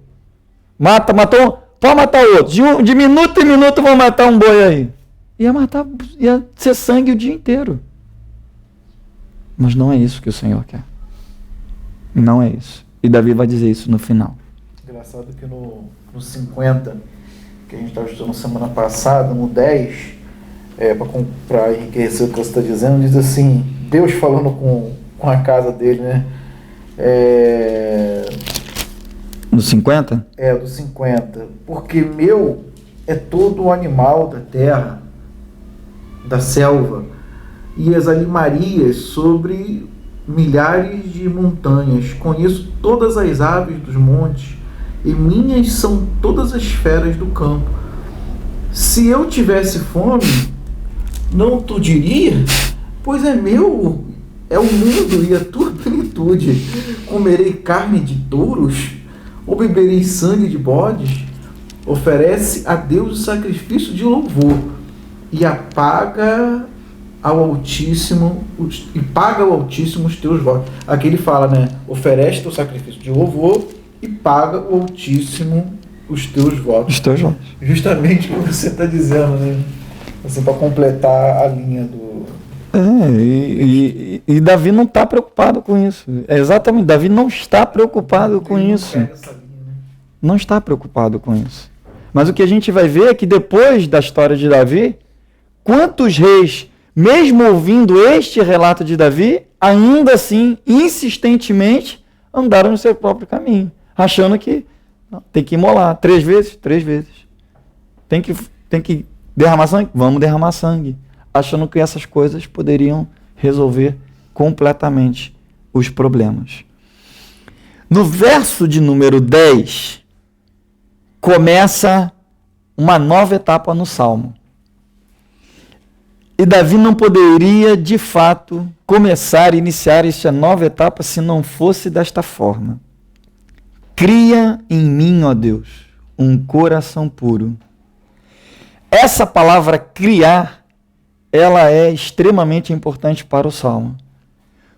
Matou, pode matar outro. De minuto em minuto vão matar um boi aí. Ia ser sangue o dia inteiro. Mas não é isso que o Senhor quer. Não é isso. E Davi vai dizer isso no final. Engraçado que no 50, que a gente estava estudando semana passada, no 10, para enriquecer o que você está dizendo, diz assim, Deus falando com a casa dele, né? No 50? Do 50. Porque meu é todo o animal da terra, da selva, e as animarias sobre milhares de montanhas. Conheço todas as aves dos montes, e minhas são todas as feras do campo. Se eu tivesse fome, não tu diria? Pois é meu, é o mundo e a tua plenitude. Comerei carne de touros, ou beberei sangue de bodes? Oferece a Deus o sacrifício de louvor, e paga ao Altíssimo os teus votos. Aqui ele fala, né? Oferece teu sacrifício de louvor e paga o Altíssimo os teus votos. Os teus votos. Justamente o que você está dizendo, né? Assim, para completar a linha do... E Davi não está preocupado com isso. Exatamente, Davi não está preocupado com isso. Não está preocupado com isso. Mas o que a gente vai ver é que depois da história de Davi, quantos reis, mesmo ouvindo este relato de Davi, ainda assim, insistentemente, andaram no seu próprio caminho, achando que tem que imolar 3 vezes, 3 vezes. Tem que derramar sangue? Vamos derramar sangue. Achando que essas coisas poderiam resolver completamente os problemas. No verso de número 10, começa uma nova etapa no Salmo. E Davi não poderia, de fato, iniciar esta nova etapa se não fosse desta forma. Cria em mim, ó Deus, um coração puro. Essa palavra criar, ela é extremamente importante para o Salmo.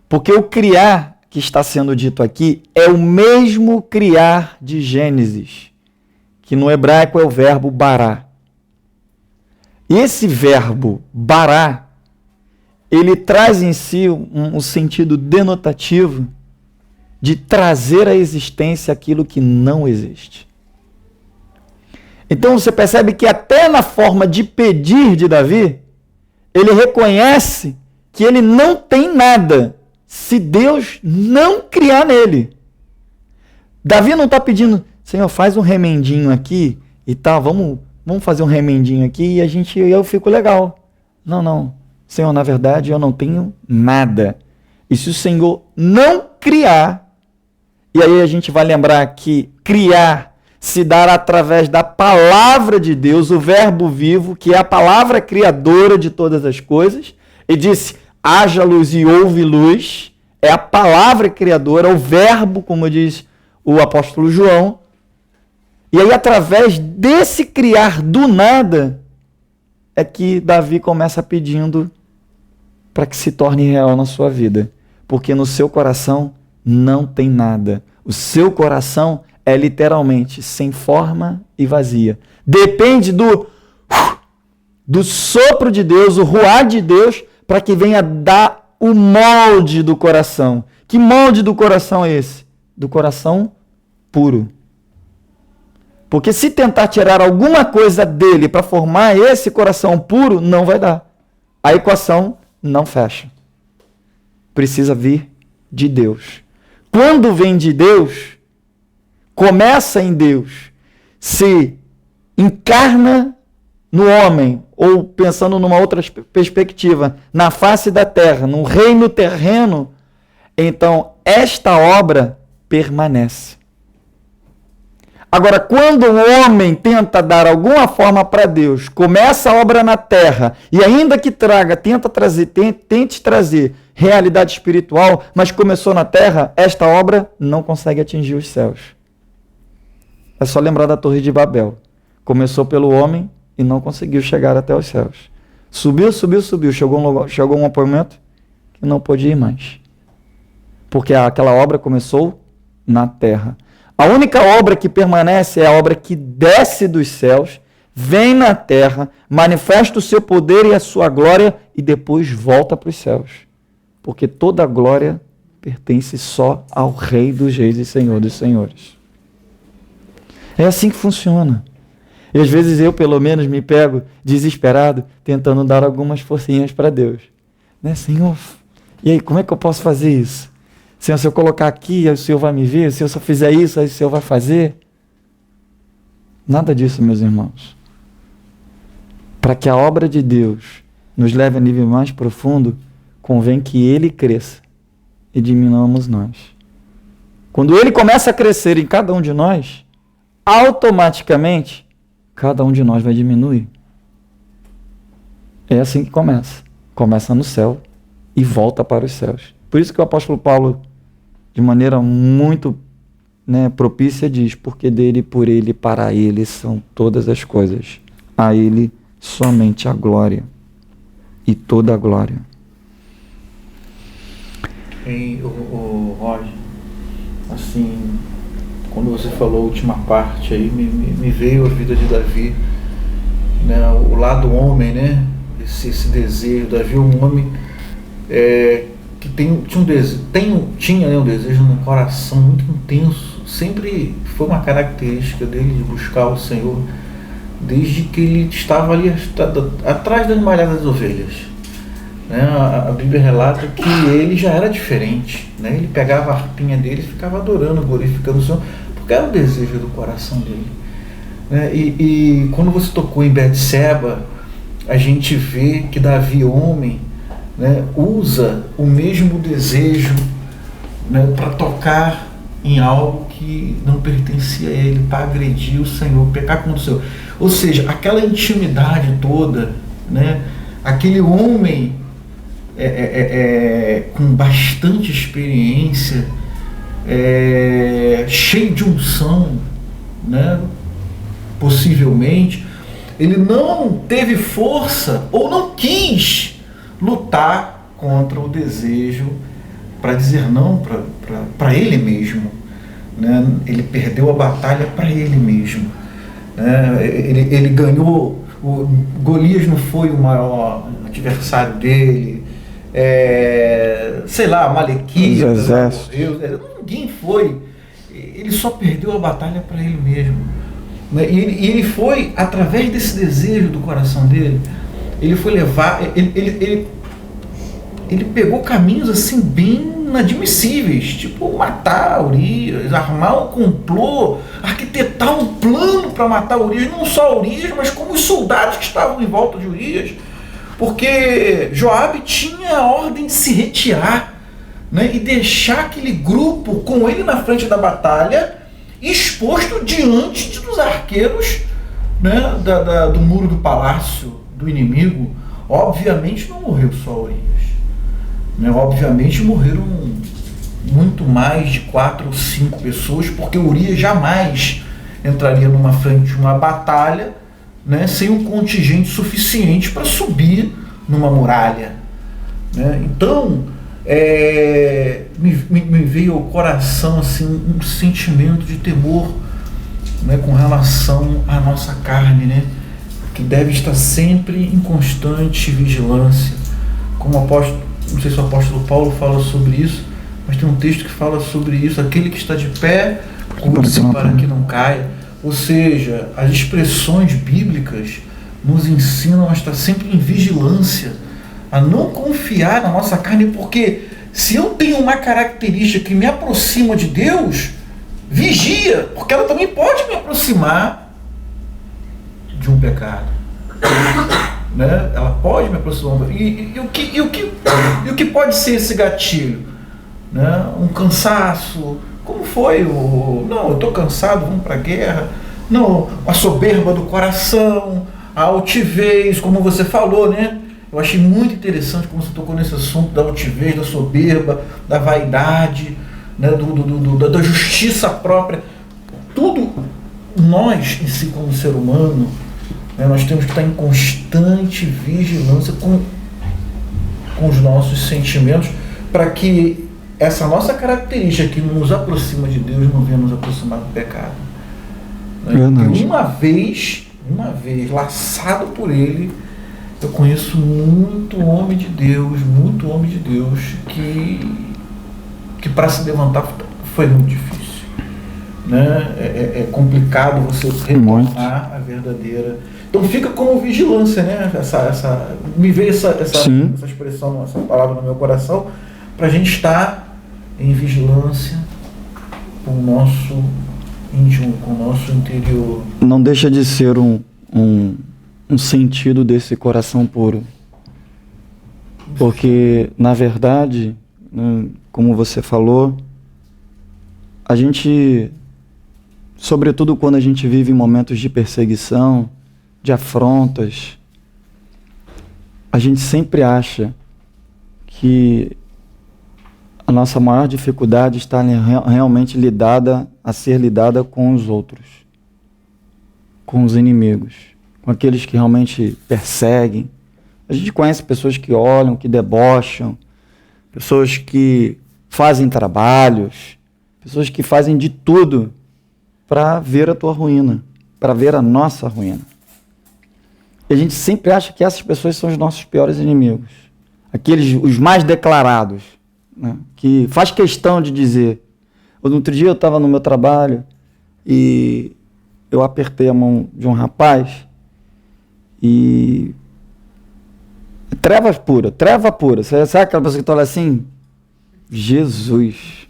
Porque o criar que está sendo dito aqui é o mesmo criar de Gênesis, que no hebraico é o verbo bará. Esse verbo bará, ele traz em si um sentido denotativo de trazer à existência aquilo que não existe. Então você percebe que até na forma de pedir de Davi, ele reconhece que ele não tem nada se Deus não criar nele. Davi não está pedindo, Senhor, faz um remendinho aqui e tal, vamos fazer um remendinho aqui e eu fico legal. Não. Senhor, na verdade eu não tenho nada. E se o Senhor não criar, e aí a gente vai lembrar que criar se dará através da palavra de Deus, o verbo vivo, que é a palavra criadora de todas as coisas, e disse, haja luz e houve luz, é a palavra criadora, o verbo, como diz o apóstolo João. E aí, através desse criar do nada, é que Davi começa pedindo para que se torne real na sua vida. Porque no seu coração não tem nada. O seu coração é literalmente sem forma e vazia. Depende do sopro de Deus, o ruar de Deus, para que venha dar o molde do coração. Que molde do coração é esse? Do coração puro. Porque se tentar tirar alguma coisa dele para formar esse coração puro, não vai dar. A equação não fecha. Precisa vir de Deus. Quando vem de Deus, começa em Deus, se encarna no homem, ou pensando numa outra perspectiva, na face da terra, no reino terreno, então esta obra permanece. Agora, quando o homem tenta dar alguma forma para Deus, começa a obra na terra, e ainda que tente trazer realidade espiritual, mas começou na terra, esta obra não consegue atingir os céus. É só lembrar da Torre de Babel. Começou pelo homem e não conseguiu chegar até os céus. Subiu. Chegou um momento que não pôde ir mais. Porque aquela obra começou na terra. A única obra que permanece é a obra que desce dos céus, vem na terra, manifesta o seu poder e a sua glória e depois volta para os céus. Porque toda a glória pertence só ao Rei dos Reis e Senhor dos Senhores. É assim que funciona. E às vezes eu, pelo menos, me pego desesperado, tentando dar algumas forcinhas para Deus. Né, Senhor? E aí, como é que eu posso fazer isso? Senhor, se eu colocar aqui, aí o Senhor vai me ver. Se eu só fizer isso, aí o Senhor vai fazer. Nada disso, meus irmãos. Para que a obra de Deus nos leve a nível mais profundo, convém que Ele cresça e diminuamos nós. Quando Ele começa a crescer em cada um de nós, automaticamente, cada um de nós vai diminuir. É assim que começa. Começa no céu e volta para os céus. Por isso que o apóstolo Paulo, de maneira muito propícia, diz, porque dele, por ele, para ele são todas as coisas. A ele somente a glória e toda a glória. O Roger, assim, quando você falou a última parte aí, me veio a vida de Davi, né, o lado homem, né, esse desejo. Davi é um homem que tinha um desejo no coração muito intenso. Sempre foi uma característica dele de buscar o Senhor, desde que ele estava ali atrás das malhadas das ovelhas. Né? A Bíblia relata que ele já era diferente. Né? Ele pegava a harpinha dele e ficava adorando, glorificando o Senhor, porque era o desejo do coração dele. Né? E quando você tocou em Betseba, a gente vê que Davi, homem, né, usa o mesmo desejo, né, para tocar em algo que não pertencia a ele, para agredir o Senhor, pecar contra o Senhor. Ou seja, aquela intimidade toda, né, aquele homem com bastante experiência, cheio de unção, né, possivelmente, ele não teve força ou não quis lutar contra o desejo para dizer não para ele mesmo. Né? Ele perdeu a batalha para ele mesmo. Né? Ele ganhou. Golias não foi o maior adversário dele. sei lá, Malequias, Os exércitos. ninguém foi. Ele só perdeu a batalha para ele mesmo. Né? E ele foi, através desse desejo do coração dele, ele foi levar, ele pegou caminhos assim bem inadmissíveis, tipo matar Urias, armar um complô, arquitetar um plano para matar Urias, não só Urias, mas como os soldados que estavam em volta de Urias, porque Joabe tinha a ordem de se retirar, né, e deixar aquele grupo com ele na frente da batalha, exposto diante dos arqueiros, né, do muro do palácio do inimigo. Obviamente não morreu só Urias, né? Obviamente morreram muito mais de 4 ou 5 pessoas, porque Urias jamais entraria numa frente de uma batalha, né, sem um contingente suficiente para subir numa muralha, né? Então me veio ao coração assim, um sentimento de temor, né, com relação à nossa carne, né, que deve estar sempre em constante vigilância. Como o apóstolo, não sei se o apóstolo Paulo fala sobre isso, mas tem um texto que fala sobre isso: aquele que está de pé, cuide-se para que não caia. Ou seja, as expressões bíblicas nos ensinam a estar sempre em vigilância, a não confiar na nossa carne, porque se eu tenho uma característica que me aproxima de Deus, vigia, porque ela também pode me aproximar de um pecado. Né? Ela pode me aproximar. E o que pode ser esse gatilho? Né? Um cansaço. Como foi? Não, eu estou cansado, vamos para a guerra. Não, a soberba do coração, a altivez, como você falou, né? Eu achei muito interessante como você tocou nesse assunto da altivez, da soberba, da vaidade, né? Da justiça própria. Tudo, nós em si como ser humano, né, nós temos que estar em constante vigilância com os nossos sentimentos, para que essa nossa característica que nos aproxima de Deus não venha nos aproximar do pecado. Né? E uma vez laçado por Ele, eu conheço muito homem de Deus que para se levantar foi muito difícil. Né? É complicado você retornar a verdadeira. Então fica como vigilância, né? Me veio essa expressão, essa palavra no meu coração, para a gente estar em vigilância com o nosso íntimo, com o nosso interior. Não deixa de ser um sentido desse coração puro. Porque, na verdade, né, como você falou, a gente, sobretudo quando a gente vive em momentos de perseguição, de afrontas, a gente sempre acha que a nossa maior dificuldade está realmente a ser lidada com os outros, com os inimigos, com aqueles que realmente perseguem. A gente conhece pessoas que olham, que debocham, pessoas que fazem trabalhos, pessoas que fazem de tudo para ver a tua ruína, para ver a nossa ruína. E a gente sempre acha que essas pessoas são os nossos piores inimigos, os mais declarados, né? Que faz questão de dizer. Outro dia eu estava no meu trabalho e eu apertei a mão de um rapaz e treva pura. Sabe aquela pessoa que tu olha assim? Jesus,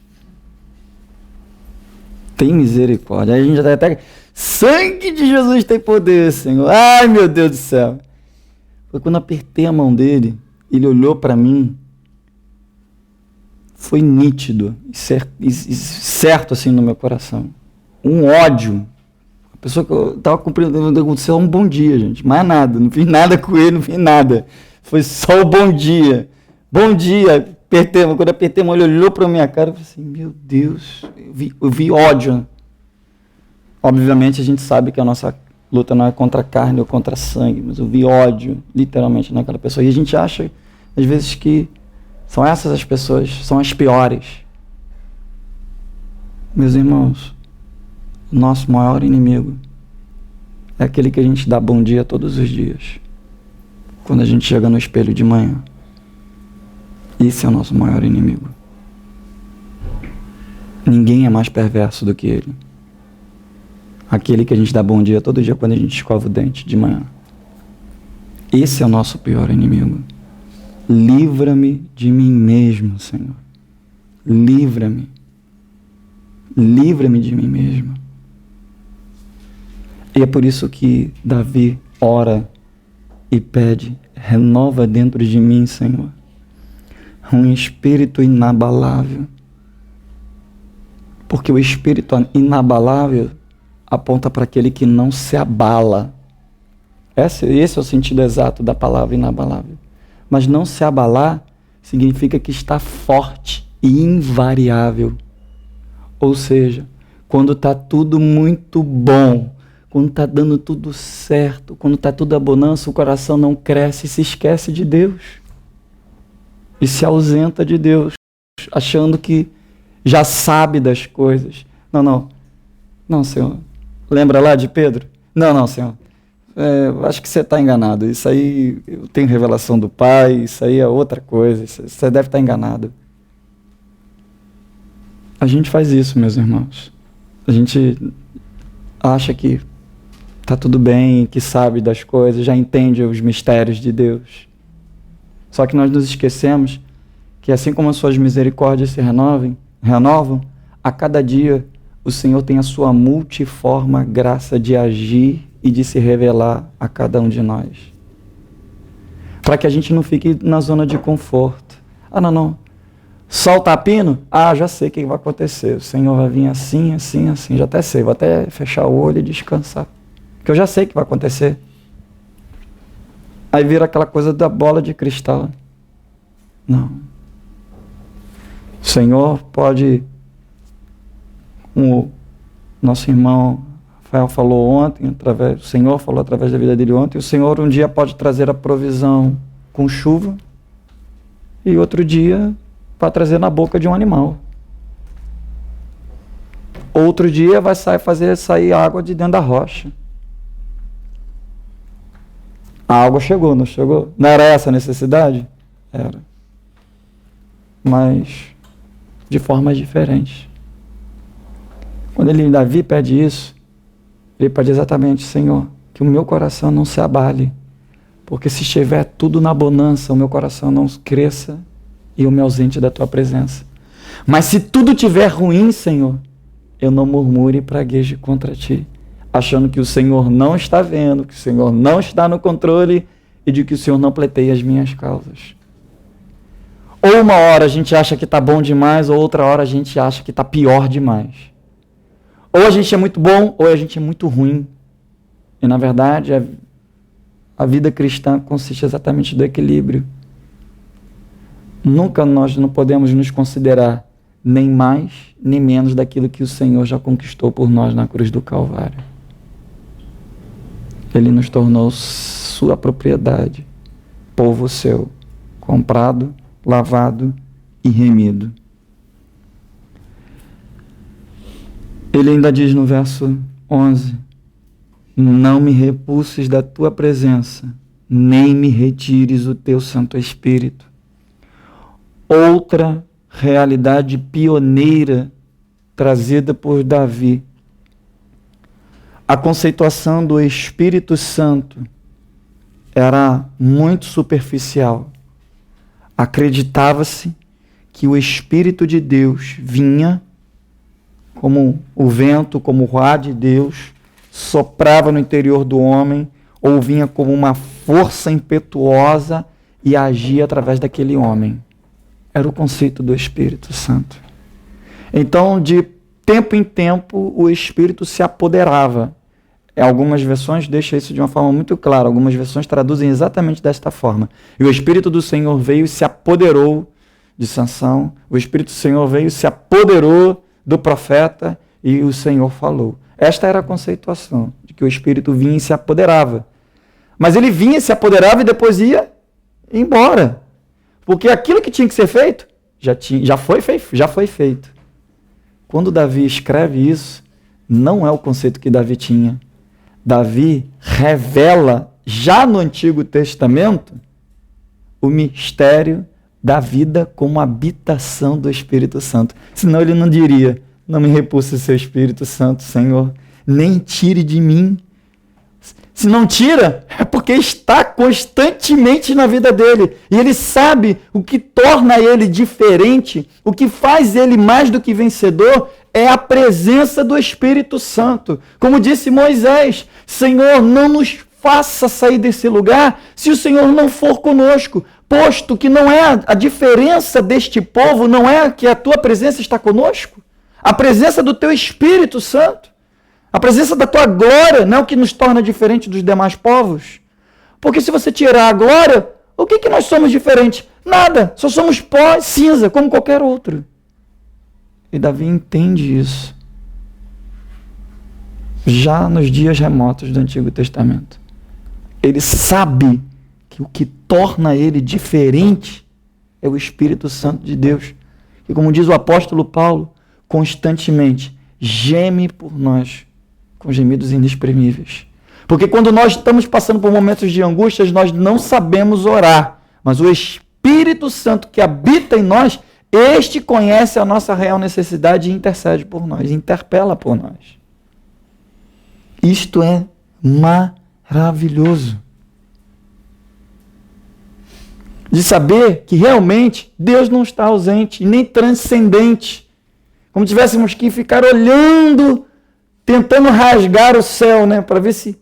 tem misericórdia. Aí a gente já até... Sangue de Jesus tem poder, Senhor. Ai, meu Deus do céu. Foi quando eu apertei a mão dele, ele olhou para mim, foi nítido e certo assim no meu coração. Um ódio. A pessoa que eu estava cumprindo, aconteceu um bom dia, gente. Mais nada, não fiz nada com ele, não fiz nada. Foi só o bom dia. Bom dia. Quando eu apertei a mão, ele olhou para minha cara e falei assim, meu Deus, eu vi ódio. Obviamente a gente sabe que a nossa luta não é contra a carne ou contra sangue, mas eu vi ódio, literalmente, naquela pessoa. E a gente acha, às vezes, que são essas as pessoas, são as piores. Meus irmãos, o nosso maior inimigo é aquele que a gente dá bom dia todos os dias, quando a gente chega no espelho de manhã. Esse é o nosso maior inimigo. Ninguém é mais perverso do que ele. Aquele que a gente dá bom dia todo dia quando a gente escova o dente de manhã. Esse é o nosso pior inimigo. Livra-me de mim mesmo, Senhor. Livra-me. Livra-me de mim mesmo. E é por isso que Davi ora e pede: renova dentro de mim, Senhor, um espírito inabalável. Porque o espírito inabalável aponta para aquele que não se abala. Esse é o sentido exato da palavra inabalável. Mas não se abalar significa que está forte e invariável. Ou seja, quando está tudo muito bom, quando está dando tudo certo, quando está tudo a bonança, o coração não cresce e se esquece de Deus. E se ausenta de Deus, achando que já sabe das coisas. Não, Senhor. Lembra lá de Pedro? Não, Senhor. Acho que você está enganado. Isso aí, eu tenho revelação do Pai, isso aí é outra coisa. Você deve estar enganado. A gente faz isso, meus irmãos. A gente acha que está tudo bem, que sabe das coisas, já entende os mistérios de Deus. Só que nós nos esquecemos que assim como as suas misericórdias se renovam, a cada dia o Senhor tem a sua multiforme graça de agir e de se revelar a cada um de nós. Para que a gente não fique na zona de conforto. Não. Sol tá pino? Já sei o que vai acontecer. O Senhor vai vir assim. Já até sei, vou até fechar o olho e descansar. Porque eu já sei o que vai acontecer. Aí vira aquela coisa da bola de cristal. Não. O Senhor pode... O nosso irmão Rafael falou ontem, o Senhor falou através da vida dele ontem, o Senhor um dia pode trazer a provisão com chuva e outro dia vai trazer na boca de um animal. Outro dia vai fazer sair água de dentro da rocha. A água chegou, não chegou? Não era essa a necessidade? Era. Mas de formas diferentes. Quando Davi pede isso, ele pede exatamente: Senhor, que o meu coração não se abale, porque se estiver tudo na bonança, o meu coração não cresça e eu me ausente da tua presença. Mas se tudo estiver ruim, Senhor, eu não murmure e pragueje contra ti, achando que o Senhor não está vendo, que o Senhor não está no controle e de que o Senhor não pleiteia as minhas causas. Ou uma hora a gente acha que está bom demais, ou outra hora a gente acha que está pior demais. Ou a gente é muito bom, ou a gente é muito ruim. E na verdade, a vida cristã consiste exatamente do equilíbrio. Nunca nós não podemos nos considerar nem mais, nem menos daquilo que o Senhor já conquistou por nós na cruz do Calvário. Ele nos tornou sua propriedade, povo seu, comprado, lavado e remido. Ele ainda diz no verso 11: não me repulses da tua presença, nem me retires o teu Santo Espírito. Outra realidade pioneira trazida por Davi. A conceituação do Espírito Santo era muito superficial. Acreditava-se que o Espírito de Deus vinha como o vento, como o ar de Deus, soprava no interior do homem, ou vinha como uma força impetuosa e agia através daquele homem. Era o conceito do Espírito Santo. Então, de tempo em tempo, o Espírito se apoderava. Algumas versões deixam isso de uma forma muito clara, algumas versões traduzem exatamente desta forma. E o Espírito do Senhor veio e se apoderou de Sansão, o Espírito do Senhor veio e se apoderou do profeta e o Senhor falou. Esta era a conceituação, de que o Espírito vinha e se apoderava. Mas ele vinha, se apoderava e depois ia embora. Porque aquilo que tinha que ser feito, já foi feito. Quando Davi escreve isso, não é o conceito que Davi tinha. Davi revela, já no Antigo Testamento, o mistério da vida como habitação do Espírito Santo. Senão ele não diria, não me repulse o seu Espírito Santo, Senhor, nem tire de mim. Se não tira, é porque está constantemente na vida dele. E ele sabe o que torna ele diferente, o que faz ele mais do que vencedor, é a presença do Espírito Santo. Como disse Moisés, Senhor, não nos faça sair desse lugar se o Senhor não for conosco. Posto que não é a diferença deste povo, não é que a tua presença está conosco. A presença do teu Espírito Santo. A presença da tua glória não é o que nos torna diferente dos demais povos. Porque se você tirar a glória, o que nós somos diferentes? Nada, só somos pó, cinza, como qualquer outro. E Davi entende isso. Já nos dias remotos do Antigo Testamento. Ele sabe que o que torna ele diferente é o Espírito Santo de Deus. E como diz o apóstolo Paulo, constantemente geme por nós com gemidos inexprimíveis. Porque quando nós estamos passando por momentos de angústias, nós não sabemos orar. Mas o Espírito Santo que habita em nós, este conhece a nossa real necessidade e intercede por nós, interpela por nós. Isto é maravilhoso. De saber que realmente Deus não está ausente, nem transcendente. Como tivéssemos que ficar olhando, tentando rasgar o céu, né, para ver se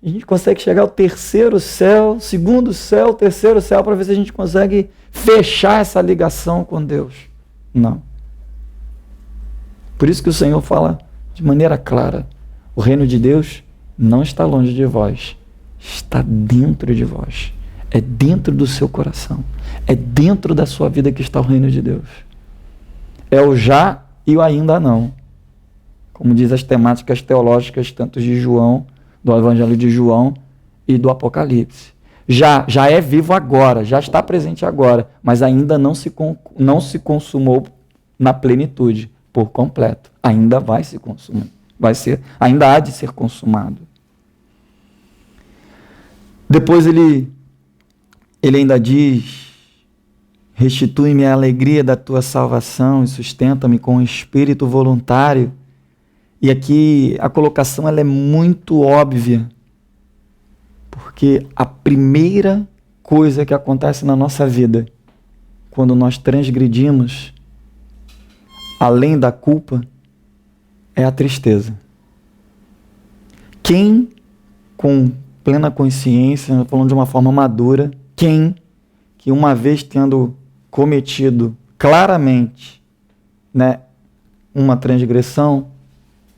a gente consegue chegar ao terceiro céu, segundo céu, terceiro céu, para ver se a gente consegue fechar essa ligação com Deus. Não. Por isso que o Senhor fala de maneira clara, o reino de Deus não está longe de vós, está dentro de vós. É dentro do seu coração. É dentro da sua vida que está o reino de Deus. É o já e o ainda não. Como diz as temáticas teológicas, tanto de João, do Evangelho de João e do Apocalipse. Já é vivo agora, já está presente agora, mas ainda não se consumou na plenitude, por completo. Ainda vai se consumir. Ainda há de ser consumado. Depois ele ainda diz, restitui-me a alegria da tua salvação e sustenta-me com o espírito voluntário. E aqui a colocação ela é muito óbvia, porque a primeira coisa que acontece na nossa vida, quando nós transgredimos, além da culpa, é a tristeza. Quem, com plena consciência, falando de uma forma madura, quem que uma vez tendo cometido claramente, né, uma transgressão,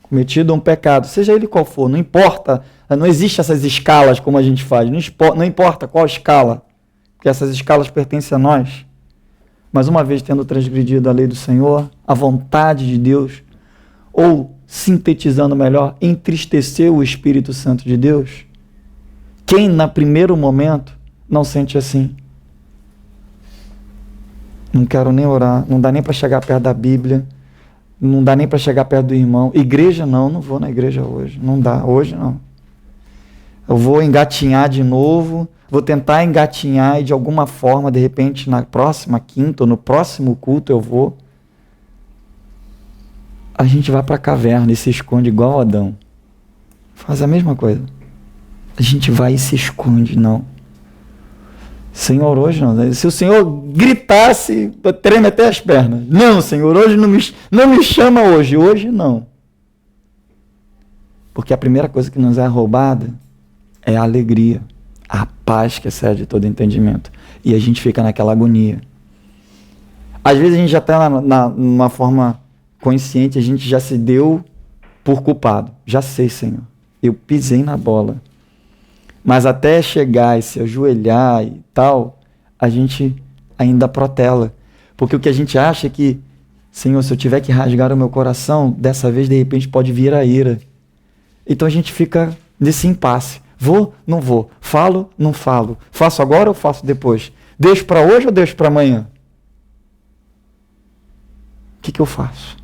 cometido um pecado, seja ele qual for, não importa, não existe essas escalas como a gente faz, não importa qual escala, porque essas escalas pertencem a nós, mas uma vez tendo transgredido a lei do Senhor, a vontade de Deus, ou, sintetizando melhor, entristeceu o Espírito Santo de Deus, quem, no primeiro momento, não sente assim? Não quero nem orar, não dá nem para chegar perto da Bíblia, não dá nem para chegar perto do irmão. Igreja não vou na igreja hoje, não dá, hoje não. Eu vou engatinhar de novo, vou tentar engatinhar e de alguma forma, de repente, na próxima quinta ou no próximo culto eu vou. A gente vai para a caverna e se esconde igual Adão. Faz a mesma coisa. A gente vai e se esconde, não. Senhor, hoje não. Se o Senhor gritasse, treme até as pernas. Não, Senhor, hoje não me chama hoje. Hoje não. Porque a primeira coisa que nos é roubada é a alegria, a paz que excede todo entendimento. E a gente fica naquela agonia. Às vezes a gente já está numa forma consciente, a gente já se deu por culpado. Já sei, Senhor. Eu pisei na bola. Mas até chegar e se ajoelhar e tal, a gente ainda protela. Porque o que a gente acha é que, Senhor, se eu tiver que rasgar o meu coração, dessa vez, de repente, pode vir a ira. Então a gente fica nesse impasse. Vou, não vou. Falo, não falo. Faço agora ou faço depois? Deixo para hoje ou deixo para amanhã? O que eu faço?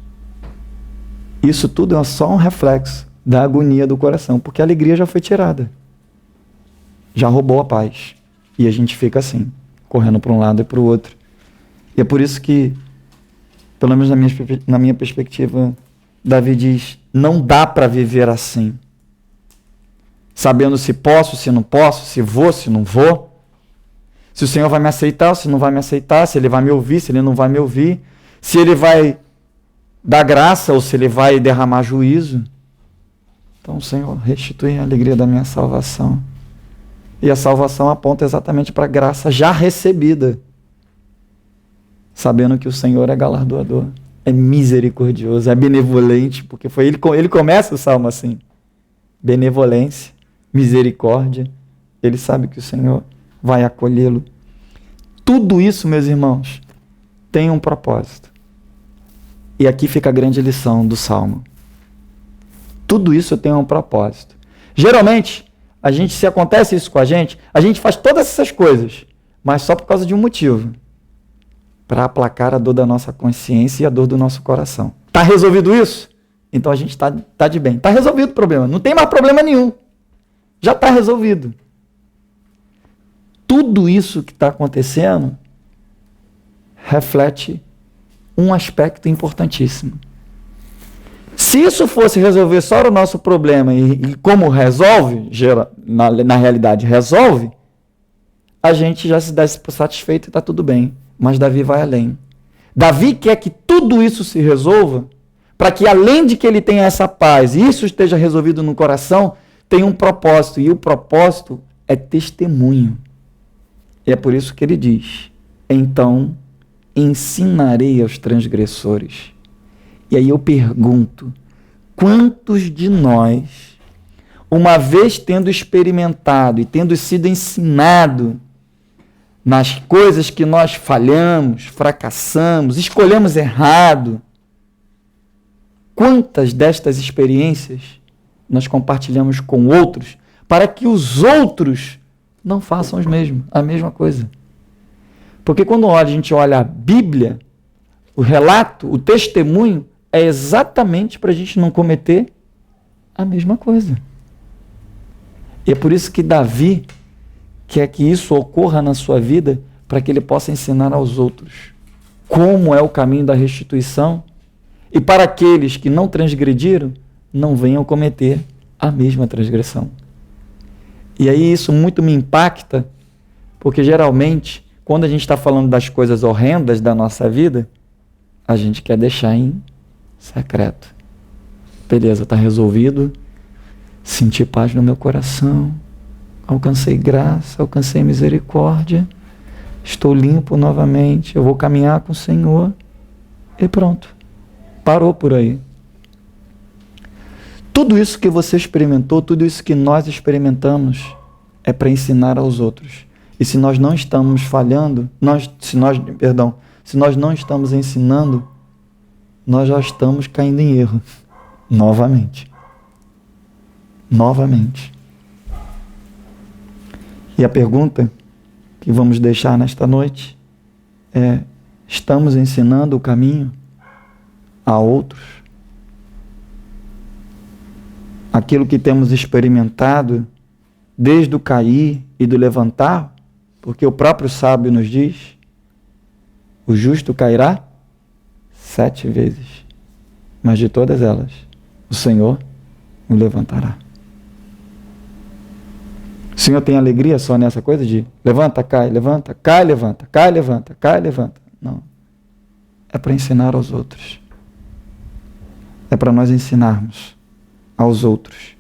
Isso tudo é só um reflexo da agonia do coração, porque a alegria já foi tirada. Já roubou a paz. E a gente fica assim, correndo para um lado e para o outro. E é por isso que, pelo menos na minha perspectiva, Davi diz, não dá para viver assim. Sabendo se posso, se não posso, se vou, se não vou. Se o Senhor vai me aceitar ou se não vai me aceitar, se Ele vai me ouvir, se Ele não vai me ouvir. Se Ele vai dar graça ou se Ele vai derramar juízo. Então, Senhor, restitui a alegria da minha salvação. E a salvação aponta exatamente para a graça já recebida. Sabendo que o Senhor é galardoador, é misericordioso, é benevolente, porque foi ele começa o salmo assim. Benevolência, misericórdia, ele sabe que o Senhor vai acolhê-lo. Tudo isso, meus irmãos, tem um propósito. E aqui fica a grande lição do salmo. Tudo isso tem um propósito. Geralmente, se acontece isso com a gente faz todas essas coisas, mas só por causa de um motivo. Para aplacar a dor da nossa consciência e a dor do nosso coração. Está resolvido isso? Então a gente está de bem. Está resolvido o problema. Não tem mais problema nenhum. Já está resolvido. Tudo isso que está acontecendo reflete um aspecto importantíssimo. Se isso fosse resolver só o nosso problema e como resolve, na realidade resolve, a gente já se desse por satisfeito e está tudo bem. Mas Davi vai além. Davi quer que tudo isso se resolva para que, além de que ele tenha essa paz e isso esteja resolvido no coração, tenha um propósito. E o propósito é testemunho. E é por isso que ele diz, então ensinarei aos transgressores. E aí eu pergunto, quantos de nós, uma vez tendo experimentado e tendo sido ensinado nas coisas que nós falhamos, fracassamos, escolhemos errado, quantas destas experiências nós compartilhamos com outros para que os outros não façam a mesma coisa? Porque quando a gente olha a Bíblia, o relato, o testemunho, é exatamente para a gente não cometer a mesma coisa. E é por isso que Davi quer que isso ocorra na sua vida para que ele possa ensinar aos outros como é o caminho da restituição e para aqueles que não transgrediram, não venham cometer a mesma transgressão. E aí isso muito me impacta, porque geralmente, quando a gente está falando das coisas horrendas da nossa vida, a gente quer deixar em secreto. Beleza, está resolvido, senti paz no meu coração, alcancei graça, alcancei misericórdia, estou limpo novamente, eu vou caminhar com o Senhor e pronto. Parou por aí. Tudo isso que você experimentou, tudo isso que nós experimentamos é para ensinar aos outros. E se nós não estamos falhando, se nós não estamos ensinando, nós já estamos caindo em erro. Novamente. E a pergunta que vamos deixar nesta noite é: estamos ensinando o caminho a outros? Aquilo que temos experimentado desde o cair e do levantar, porque o próprio sábio nos diz, o justo cairá 7 vezes, mas de todas elas, o Senhor o levantará. O Senhor tem alegria só nessa coisa de levanta, cai, levanta, cai, levanta, cai, levanta, cai, levanta. Não. É para ensinar aos outros. É para nós ensinarmos aos outros.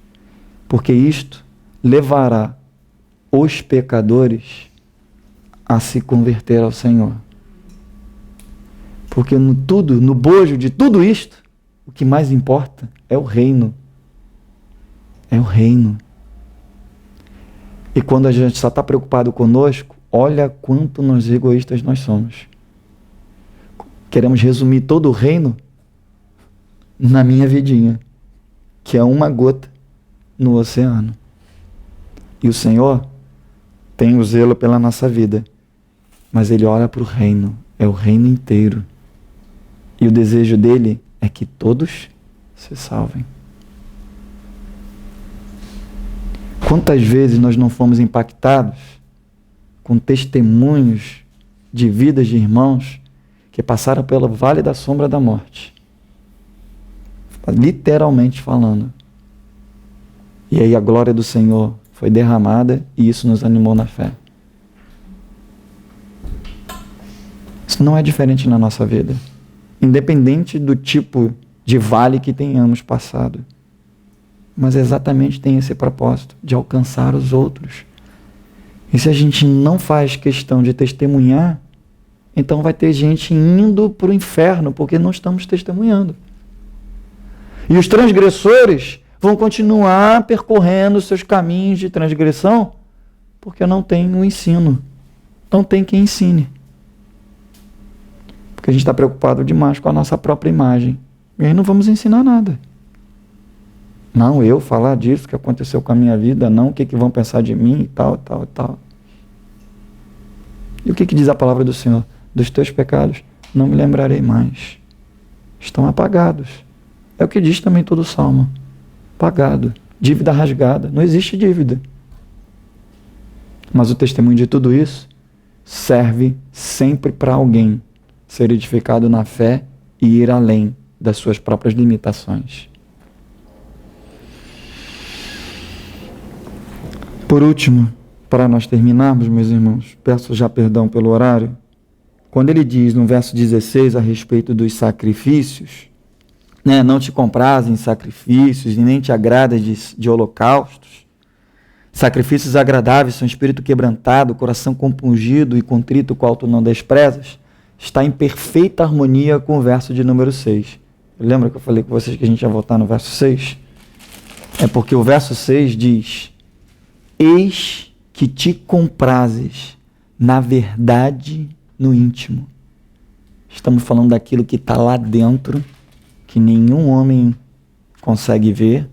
Porque isto levará os pecadores a se converter ao Senhor. Porque no bojo de tudo isto, o que mais importa é o reino. É o reino. E quando a gente só está preocupado conosco, olha quanto nós egoístas nós somos. Queremos resumir todo o reino na minha vidinha, que é uma gota no oceano. E o Senhor tem o zelo pela nossa vida, mas Ele olha para o reino, é o reino inteiro. E o desejo dele é que todos se salvem. Quantas vezes nós não fomos impactados com testemunhos de vidas de irmãos que passaram pelo vale da sombra da morte. Literalmente falando. E aí a glória do Senhor foi derramada e isso nos animou na fé. Isso não é diferente na nossa vida. Independente do tipo de vale que tenhamos passado. Mas exatamente tem esse propósito, de alcançar os outros. E se a gente não faz questão de testemunhar, então vai ter gente indo para o inferno, porque não estamos testemunhando. E os transgressores vão continuar percorrendo seus caminhos de transgressão, porque não tem um ensino. Não tem quem ensine. Porque a gente está preocupado demais com a nossa própria imagem. E aí não vamos ensinar nada. Não, eu falar disso que aconteceu com a minha vida, não, o que vão pensar de mim e tal, tal, tal. E o que diz a palavra do Senhor? Dos teus pecados não me lembrarei mais. Estão apagados. É o que diz também todo o Salmo. Pagado. Dívida rasgada. Não existe dívida. Mas o testemunho de tudo isso serve sempre para alguém ser edificado na fé e ir além das suas próprias limitações. Por último, para nós terminarmos, meus irmãos, peço já perdão pelo horário, quando ele diz no verso 16 a respeito dos sacrifícios, né, não te comprazem sacrifícios e nem te agrada de holocaustos, sacrifícios agradáveis são espírito quebrantado, coração compungido e contrito, o qual tu não desprezas, está em perfeita harmonia com o verso de número 6. Lembra que eu falei com vocês que a gente ia voltar no verso 6? É porque o verso 6 diz: eis que te comprazes na verdade no íntimo. Estamos falando daquilo que está lá dentro, que nenhum homem consegue ver,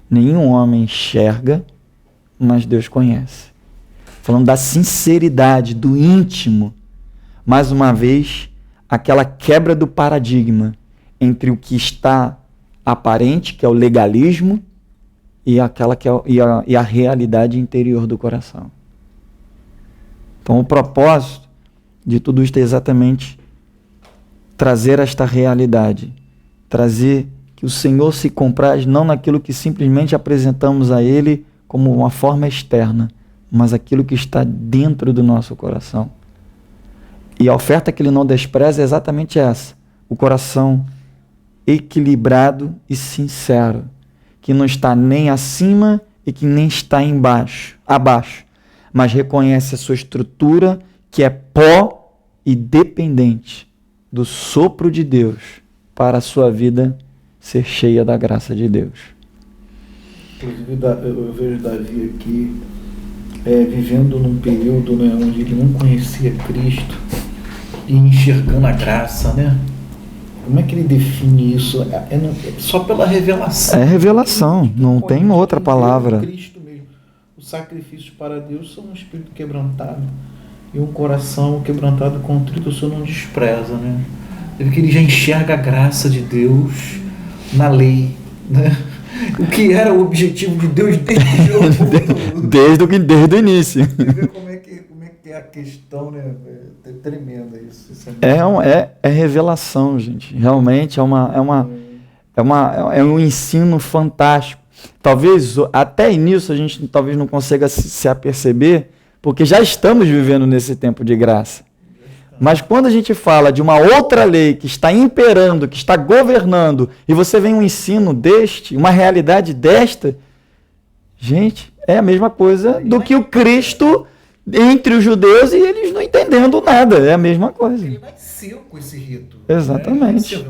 nenhum homem enxerga, mas Deus conhece. Falando da sinceridade, do íntimo. Mais uma vez, aquela quebra do paradigma entre o que está aparente, que é o legalismo, e aquela que é a realidade interior do coração. Então, o propósito de tudo isto é exatamente trazer esta realidade, trazer que o Senhor se compraz não naquilo que simplesmente apresentamos a Ele como uma forma externa, mas aquilo que está dentro do nosso coração. E a oferta que Ele não despreza é exatamente essa, o coração equilibrado e sincero, que não está nem acima e que nem está abaixo, mas reconhece a sua estrutura, que é pó e dependente do sopro de Deus para a sua vida ser cheia da graça de Deus. Inclusive, eu vejo Davi aqui vivendo num período, né, onde ele não conhecia Cristo e enxergando a graça, né? Como é que ele define isso? Só pela revelação. É revelação, não tem outra palavra. Cristo mesmo. Os sacrifícios para Deus são um espírito quebrantado e um coração quebrantado contrito, o Senhor não despreza, né? Porque ele já enxerga a graça de Deus na lei, né? O que era o objetivo de Deus desde o início. Como é que é a questão, né? É tremenda isso. É revelação, gente. Realmente é um ensino fantástico. Talvez até nisso a gente talvez não consiga se aperceber, porque já estamos vivendo nesse tempo de graça. Mas quando a gente fala de uma outra lei que está imperando, que está governando, e você vem um ensino uma realidade desta, gente, é a mesma coisa do que o Cristo entre os judeus e eles não entendendo nada. É a mesma coisa. Ele nasceu com esse rito. Exatamente. Né?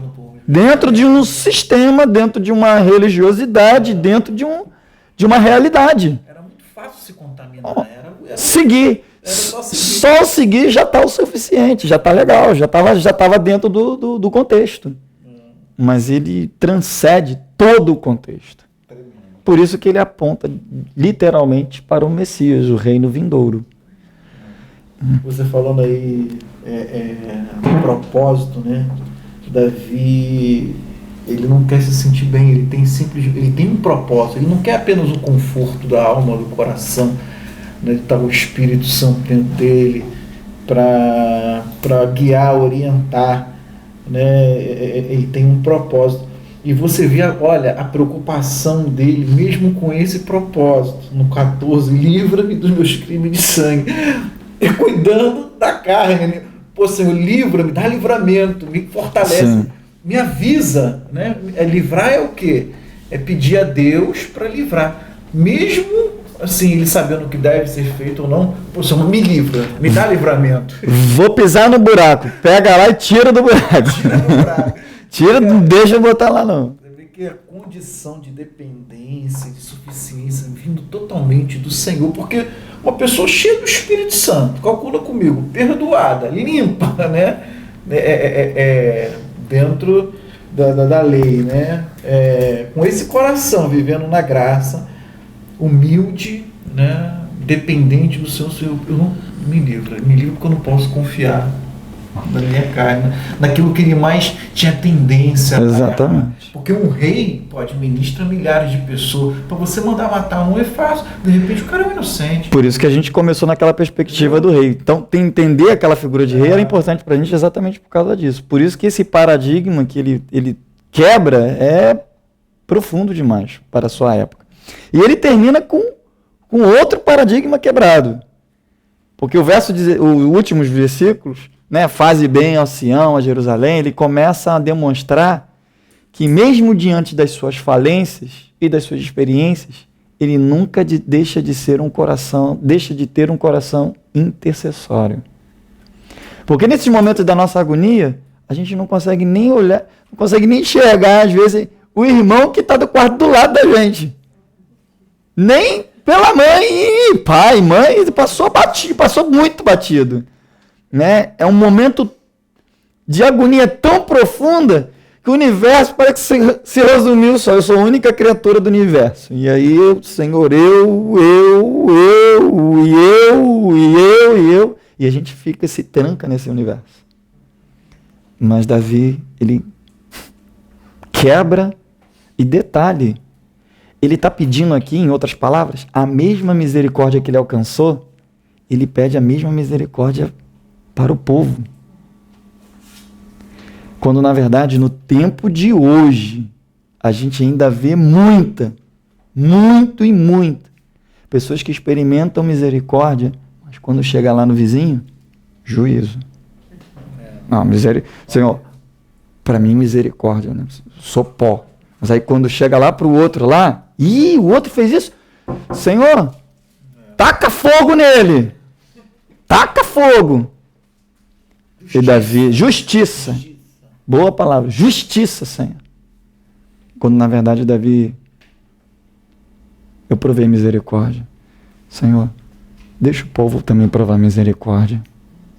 Dentro de um sistema, dentro de uma religiosidade, dentro de uma realidade. Era muito fácil se contaminar. Seguir. Só seguir já está o suficiente, já está legal, já estava dentro do contexto. Mas ele transcende todo o contexto. Por isso que ele aponta literalmente para o Messias, o reino vindouro. Você falando aí do propósito, né? Davi, ele não quer se sentir bem, ele tem um propósito, ele não quer apenas o conforto da alma, do coração, né? Está o Espírito Santo dentro dele para para guiar, orientar, né? Ele tem um propósito. E você vê, olha, a preocupação dele, mesmo com esse propósito, no 14, livra-me dos meus crimes de sangue, e cuidando da carne, né? Pô, Senhor, livra-me, dá livramento, me fortalece, sim, me avisa, né? Livrar é o quê? É pedir a Deus para livrar, mesmo assim, ele sabendo o que deve ser feito ou não. Pô, Senhor, me livra, me dá livramento. Vou pisar no buraco, pega lá e tira do buraco. Tira do buraco. Tira, não deixa eu botar lá não. Você vê que a condição de dependência, de suficiência, vindo totalmente do Senhor, porque uma pessoa cheia do Espírito Santo, calcula comigo, perdoada, limpa, né? Dentro da lei, né? Com esse coração, vivendo na graça, humilde, né? Dependente do Senhor, eu não me livro porque eu não posso confiar na minha carne, naquilo que ele mais tinha tendência. Exatamente. Porque um rei pode ministrar milhares de pessoas. Para você mandar matar um é fácil, de repente o cara é um inocente. Por isso que a gente começou naquela perspectiva do rei. Então, entender aquela figura de rei era importante para a gente exatamente por causa disso. Por isso que esse paradigma que ele quebra é profundo demais para a sua época. E ele termina com outro paradigma quebrado. Porque os últimos versículos, né, faze bem ao Sião, a Jerusalém, ele começa a demonstrar que mesmo diante das suas falências e das suas experiências, ele nunca deixa de ter um coração intercessório. Porque nesses momentos da nossa agonia, a gente não consegue nem olhar, não consegue nem enxergar, às vezes, o irmão que está do quarto do lado da gente. Nem pela mãe, pai, mãe, passou muito batido. Né? É um momento de agonia tão profunda que o universo parece que se resumiu só. Eu sou a única criatura do universo. E aí, Senhor, eu. E a gente se tranca nesse universo. Mas Davi, ele quebra e detalhe. Ele está pedindo aqui, em outras palavras, a mesma misericórdia que ele alcançou, ele pede a mesma misericórdia para o povo. Quando, na verdade, no tempo de hoje, a gente ainda vê muita pessoas que experimentam misericórdia, mas quando chega lá no vizinho, juízo. Não, Senhor, para mim misericórdia, né? Sou pó. Mas aí quando chega lá para o outro lá, o outro fez isso, Senhor, taca fogo nele. Taca fogo. E Davi, justiça. Boa palavra, justiça, Senhor. Quando na verdade Davi, eu provei misericórdia. Senhor, deixa o povo também provar misericórdia.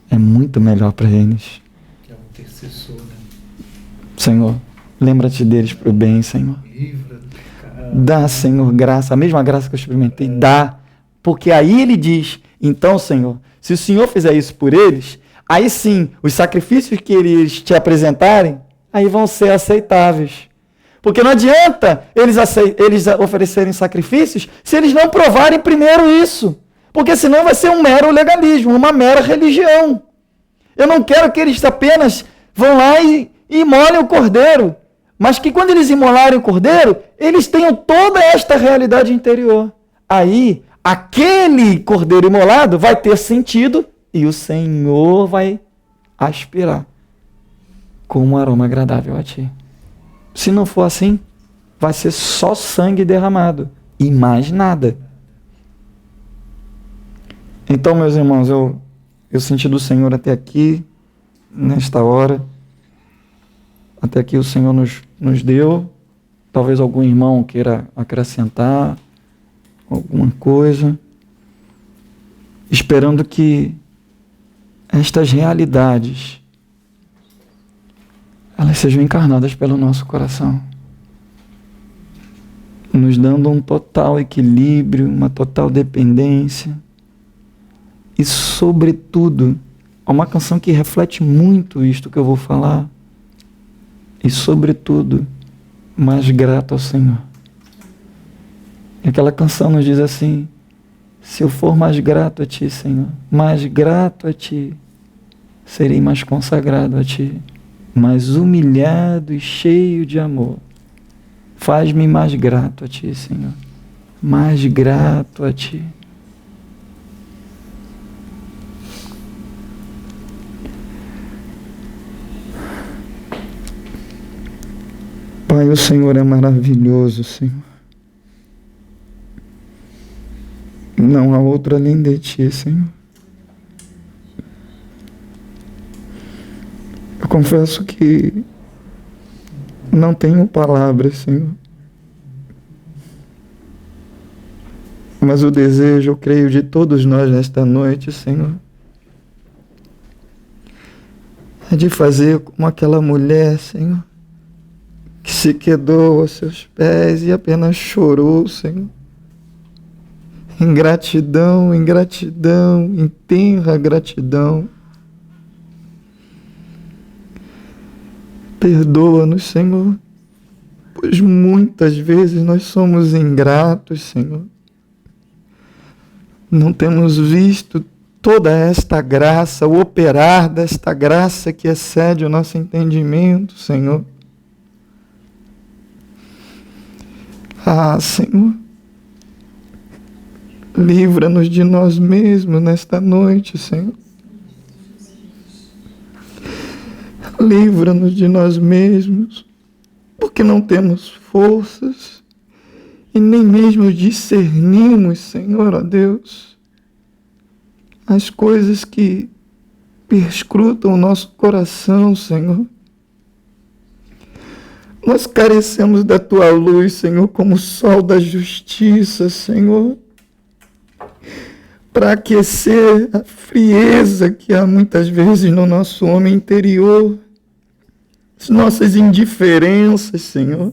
É muito melhor para eles. Que é um intercessor, né? Senhor, lembra-te deles para o bem, Senhor. Livra do pecado. Dá, Senhor, graça, a mesma graça que eu experimentei, dá. Porque aí ele diz, então, Senhor, se o Senhor fizer isso por eles, aí sim, os sacrifícios que eles te apresentarem, aí vão ser aceitáveis. Porque não adianta eles oferecerem sacrifícios se eles não provarem primeiro isso. Porque senão vai ser um mero legalismo, uma mera religião. Eu não quero que eles apenas vão lá e imolem o cordeiro, mas que quando eles imolarem o cordeiro, eles tenham toda esta realidade interior. Aí, aquele cordeiro imolado vai ter sentido e o Senhor vai aspirar como um aroma agradável a ti. Se não for assim, vai ser só sangue derramado e mais nada. Então, meus irmãos, eu senti do Senhor até aqui, nesta hora. Até aqui o Senhor nos deu. Talvez algum irmão queira acrescentar alguma coisa. Esperando que estas realidades elas sejam encarnadas pelo nosso coração, nos dando um total equilíbrio, uma total dependência e, sobretudo, uma canção que reflete muito isto que eu vou falar e, sobretudo, mais grato ao Senhor. E aquela canção nos diz assim: se eu for mais grato a Ti, Senhor, mais grato a Ti, serei mais consagrado a Ti, mais humilhado e cheio de amor. Faz-me mais grato a Ti, Senhor, mais grato a Ti. Pai, o Senhor é maravilhoso, Senhor. Não há outro além de Ti, Senhor. Eu confesso que não tenho palavras, Senhor. Mas o desejo, eu creio, de todos nós nesta noite, Senhor, é de fazer como aquela mulher, Senhor, que se quedou aos seus pés e apenas chorou, Senhor. Em gratidão, em gratidão, em tenra gratidão. Perdoa-nos, Senhor, pois muitas vezes nós somos ingratos, Senhor. Não temos visto toda esta graça, o operar desta graça que excede o nosso entendimento, Senhor. Ah, Senhor, livra-nos de nós mesmos nesta noite, Senhor. Livra-nos de nós mesmos, porque não temos forças e nem mesmo discernimos, Senhor, ó Deus, as coisas que perscrutam o nosso coração, Senhor. Nós carecemos da Tua luz, Senhor, como o sol da justiça, Senhor, para aquecer a frieza que há muitas vezes no nosso homem interior, as nossas indiferenças, Senhor.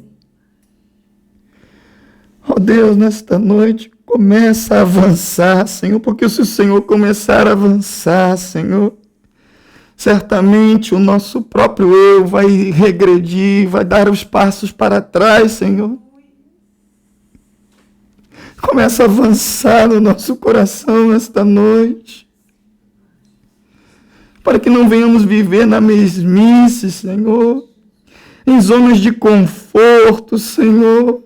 Ó Deus, nesta noite, começa a avançar, Senhor, porque se o Senhor começar a avançar, Senhor, certamente o nosso próprio eu vai regredir, vai dar os passos para trás, Senhor. Começa a avançar no nosso coração nesta noite, para que não venhamos viver na mesmice, Senhor, em zonas de conforto, Senhor.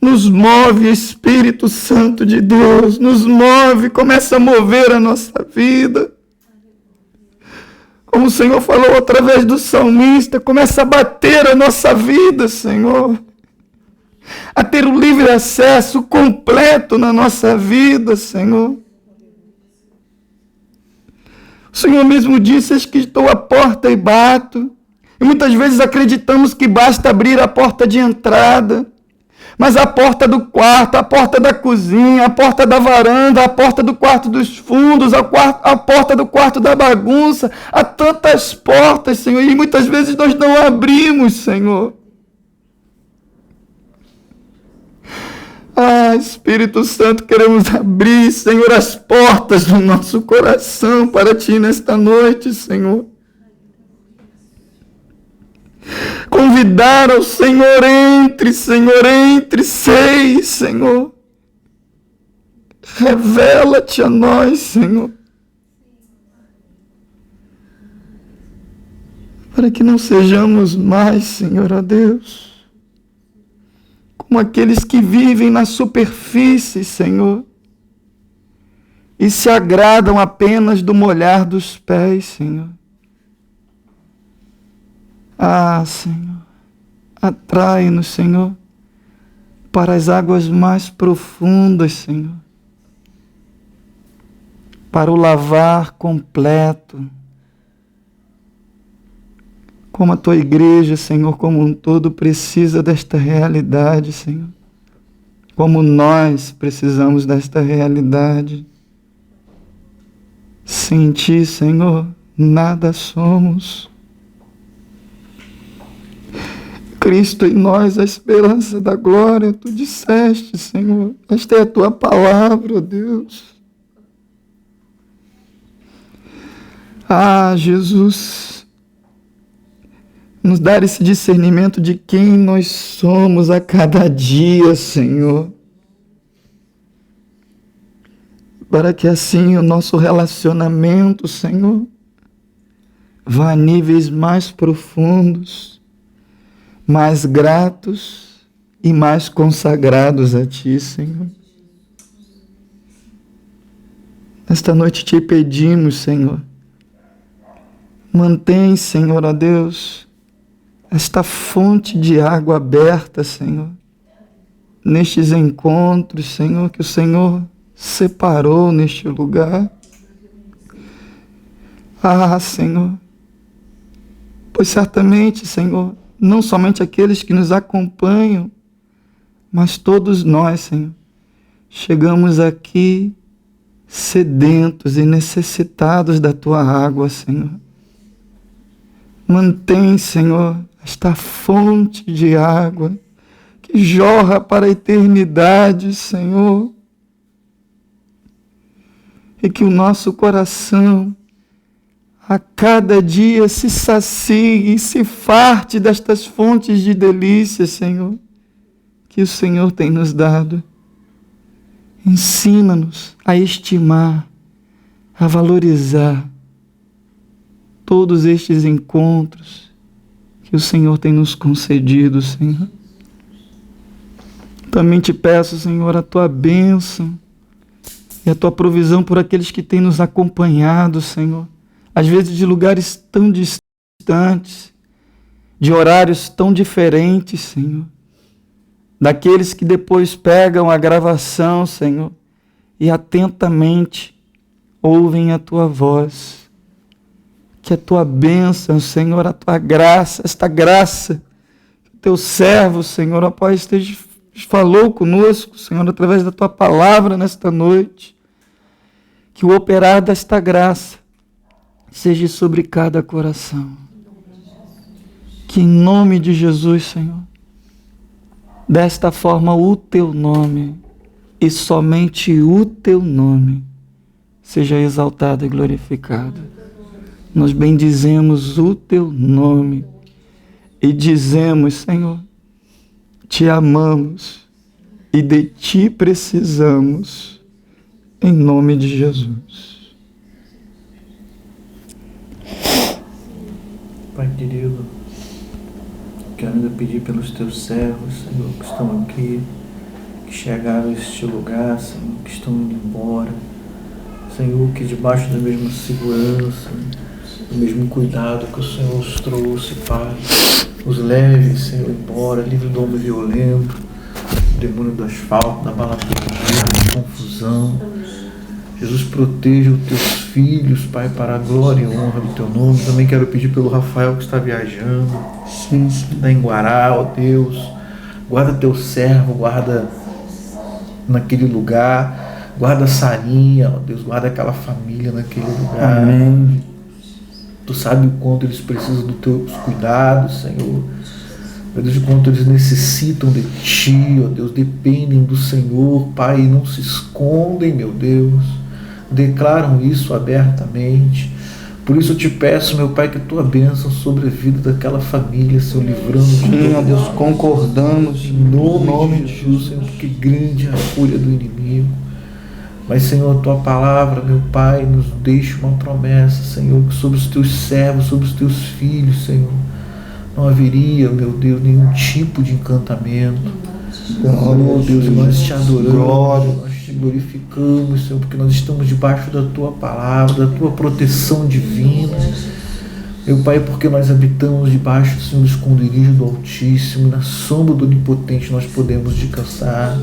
Nos move, Espírito Santo de Deus, nos move, começa a mover a nossa vida. Como o Senhor falou através do salmista, começa a bater a nossa vida, Senhor, a ter o livre acesso completo na nossa vida, Senhor. O Senhor mesmo disse: eis que estou à porta e bato. E muitas vezes acreditamos que basta abrir a porta de entrada. Mas a porta do quarto, a porta da cozinha, a porta da varanda, a porta do quarto dos fundos, a porta do quarto da bagunça, há tantas portas, Senhor, e muitas vezes nós não abrimos, Senhor. Ah, Espírito Santo, queremos abrir, Senhor, as portas do nosso coração para Ti nesta noite, Senhor. Convidar ao Senhor, entre, sei, Senhor. Revela-te a nós, Senhor. Para que não sejamos mais, Senhor, ó Deus, como aqueles que vivem na superfície, Senhor, e se agradam apenas do molhar dos pés, Senhor. Ah, Senhor, atrai-nos, Senhor, para as águas mais profundas, Senhor, para o lavar completo, como a Tua igreja, Senhor, como um todo precisa desta realidade, Senhor, como nós precisamos desta realidade. Sem Ti, Senhor, nada somos. Cristo em nós, a esperança da glória, Tu disseste, Senhor. Esta é a Tua palavra, ó Deus. Ah, Jesus, nos dar esse discernimento de quem nós somos a cada dia, Senhor. para que assim o nosso relacionamento, Senhor, vá a níveis mais profundos, mais gratos e mais consagrados a Ti, Senhor. Esta noite te pedimos, Senhor, mantém, Senhor, ó Deus, esta fonte de água aberta, Senhor, nestes encontros, Senhor, que o Senhor separou neste lugar. Ah, Senhor, pois certamente, Senhor, não somente aqueles que nos acompanham, mas todos nós, Senhor, chegamos aqui sedentos e necessitados da Tua água, Senhor. Mantém, Senhor, esta fonte de água que jorra para a eternidade, Senhor. E que o nosso coração a cada dia se sacie e se farte destas fontes de delícias, Senhor, que o Senhor tem nos dado. Ensina-nos a estimar, a valorizar todos estes encontros que o Senhor tem nos concedido, Senhor. Também te peço, Senhor, a Tua bênção e a Tua provisão por aqueles que têm nos acompanhado, Senhor. Às vezes de lugares tão distantes, de horários tão diferentes, Senhor. Daqueles que depois pegam a gravação, Senhor, e atentamente ouvem a Tua voz. Que a Tua bênção, Senhor, a Tua graça, esta graça, que o Teu servo, Senhor, ó Pai, falou conosco, Senhor, através da Tua palavra nesta noite, que o operar desta graça seja sobre cada coração. Que em nome de Jesus, Senhor, desta forma o Teu nome, e somente o Teu nome, seja exaltado e glorificado. Nós bendizemos o Teu nome e dizemos, Senhor, Te amamos e de Ti precisamos, em nome de Jesus. Pai querido, quero ainda pedir pelos Teus servos, Senhor, que estão aqui, que chegaram a este lugar, Senhor, que estão indo embora. Senhor, que debaixo da mesma segurança, do mesmo cuidado que o Senhor os trouxe, Pai, os leve, Senhor, embora, livre do homem violento, do demônio do asfalto, da baladaria, da confusão. Jesus, proteja os Teus filhos, Pai, para a glória e honra do Teu nome. Também quero pedir pelo Rafael que está viajando, Sim. da Enguará, ó Deus. Guarda Teu servo, guarda naquele lugar, guarda a Sarinha, ó Deus, guarda aquela família naquele lugar. Amém. Tu sabe o quanto eles precisam dos Teus cuidados, Senhor. Meu Deus, o quanto eles necessitam de Ti, ó Deus, dependem do Senhor, Pai, e não se escondem, meu Deus. Declaram isso abertamente. Por isso eu te peço, meu Pai, que Tua bênção sobre a vida daquela família, Senhor, livrando de Sim, ó todo Deus, mal. concordamos Em nome de Jesus, Senhor, porque grande é a fúria do inimigo. Mas, Senhor, a Tua palavra, meu Pai, nos deixa uma promessa, Senhor, que sobre os Teus servos, sobre os Teus filhos, Senhor, não haveria, meu Deus, nenhum tipo de encantamento. Oh, Deus, nós te adoramos, nós te glorificamos, Senhor, porque nós estamos debaixo da Tua palavra, da Tua proteção divina. Meu Pai, porque nós habitamos debaixo, Senhor, do esconderijo do Altíssimo, na sombra do Onipotente nós podemos descansar.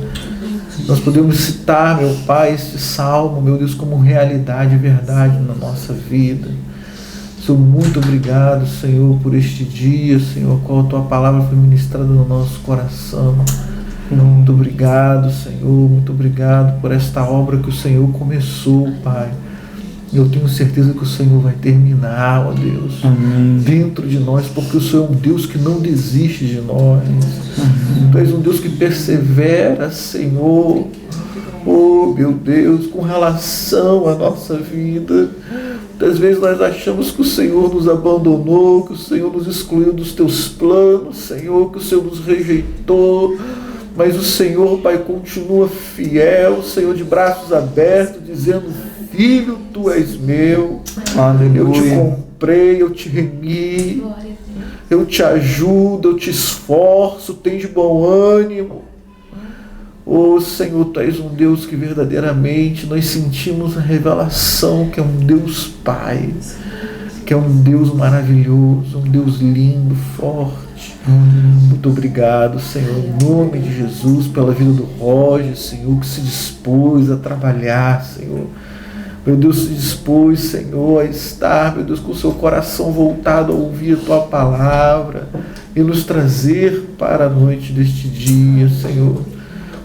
Nós podemos citar, meu Pai, este salmo, meu Deus, como realidade e verdade na nossa vida. Senhor, muito obrigado, Senhor, por este dia, Senhor, qual a Tua palavra foi ministrada no nosso coração. Muito obrigado, Senhor, muito obrigado por esta obra que o Senhor começou, Pai. Eu tenho certeza que o Senhor vai terminar, ó Deus, Amém. dentro de nós, porque o Senhor é um Deus que não desiste de nós. Amém. Tu és um Deus que persevera, Senhor, oh meu Deus, com relação à nossa vida. Muitas vezes nós achamos que o Senhor nos abandonou, que o Senhor nos excluiu dos Teus planos, Senhor, que o Senhor nos rejeitou. Mas o Senhor, Pai, continua fiel, Senhor, de braços abertos, dizendo: filho, tu és meu. Aleluia. Eu te comprei, eu te remi, eu te ajudo, eu te esforço, tem de bom ânimo. Oh, Senhor, tu és um Deus que verdadeiramente nós sentimos a revelação que é um Deus Pai, que é um Deus maravilhoso, um Deus lindo, forte. Muito obrigado, Senhor, em nome de Jesus, pela vida do Roger, Senhor, que se dispôs a trabalhar, Senhor. Meu Deus, se dispôs, Senhor, a estar, meu Deus, com o seu coração voltado a ouvir a tua palavra e nos trazer para a noite deste dia, Senhor.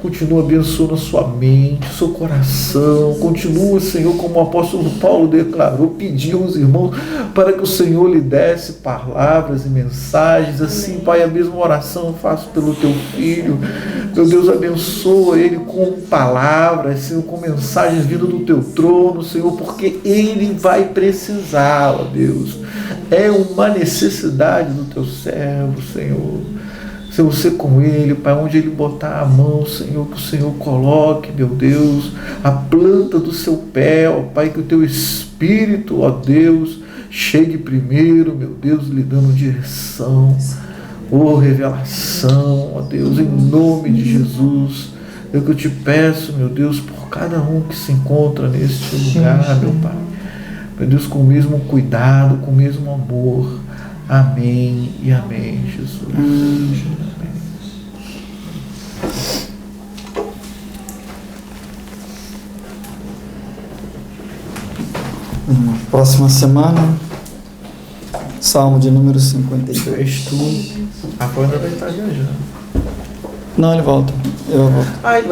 Continua abençoando a sua mente, o seu coração. Continua, Senhor, como o apóstolo Paulo declarou, pediu aos irmãos para que o Senhor lhe desse palavras e mensagens. Assim, Pai, a mesma oração eu faço pelo teu filho. Meu Deus, abençoa ele com palavras, Senhor, com mensagens vindo do teu trono, Senhor, porque ele vai precisar, ó Deus. É uma necessidade do teu servo, Senhor. Senhor, você com ele, Pai, onde ele botar a mão, Senhor, que o Senhor coloque, meu Deus, a planta do seu pé, ó Pai, que o teu Espírito, ó Deus, chegue primeiro, meu Deus, lhe dando direção, ó revelação, ó Deus, em nome de Jesus. É o que eu te peço, meu Deus, por cada um que se encontra neste lugar, meu Pai. Meu Deus, com o mesmo cuidado, com o mesmo amor. Amém e amém, Jesus. Amém. Próxima semana, Salmo de número 52. Tu, agora ainda vai estar viajando. Não, ele volta. Eu volto.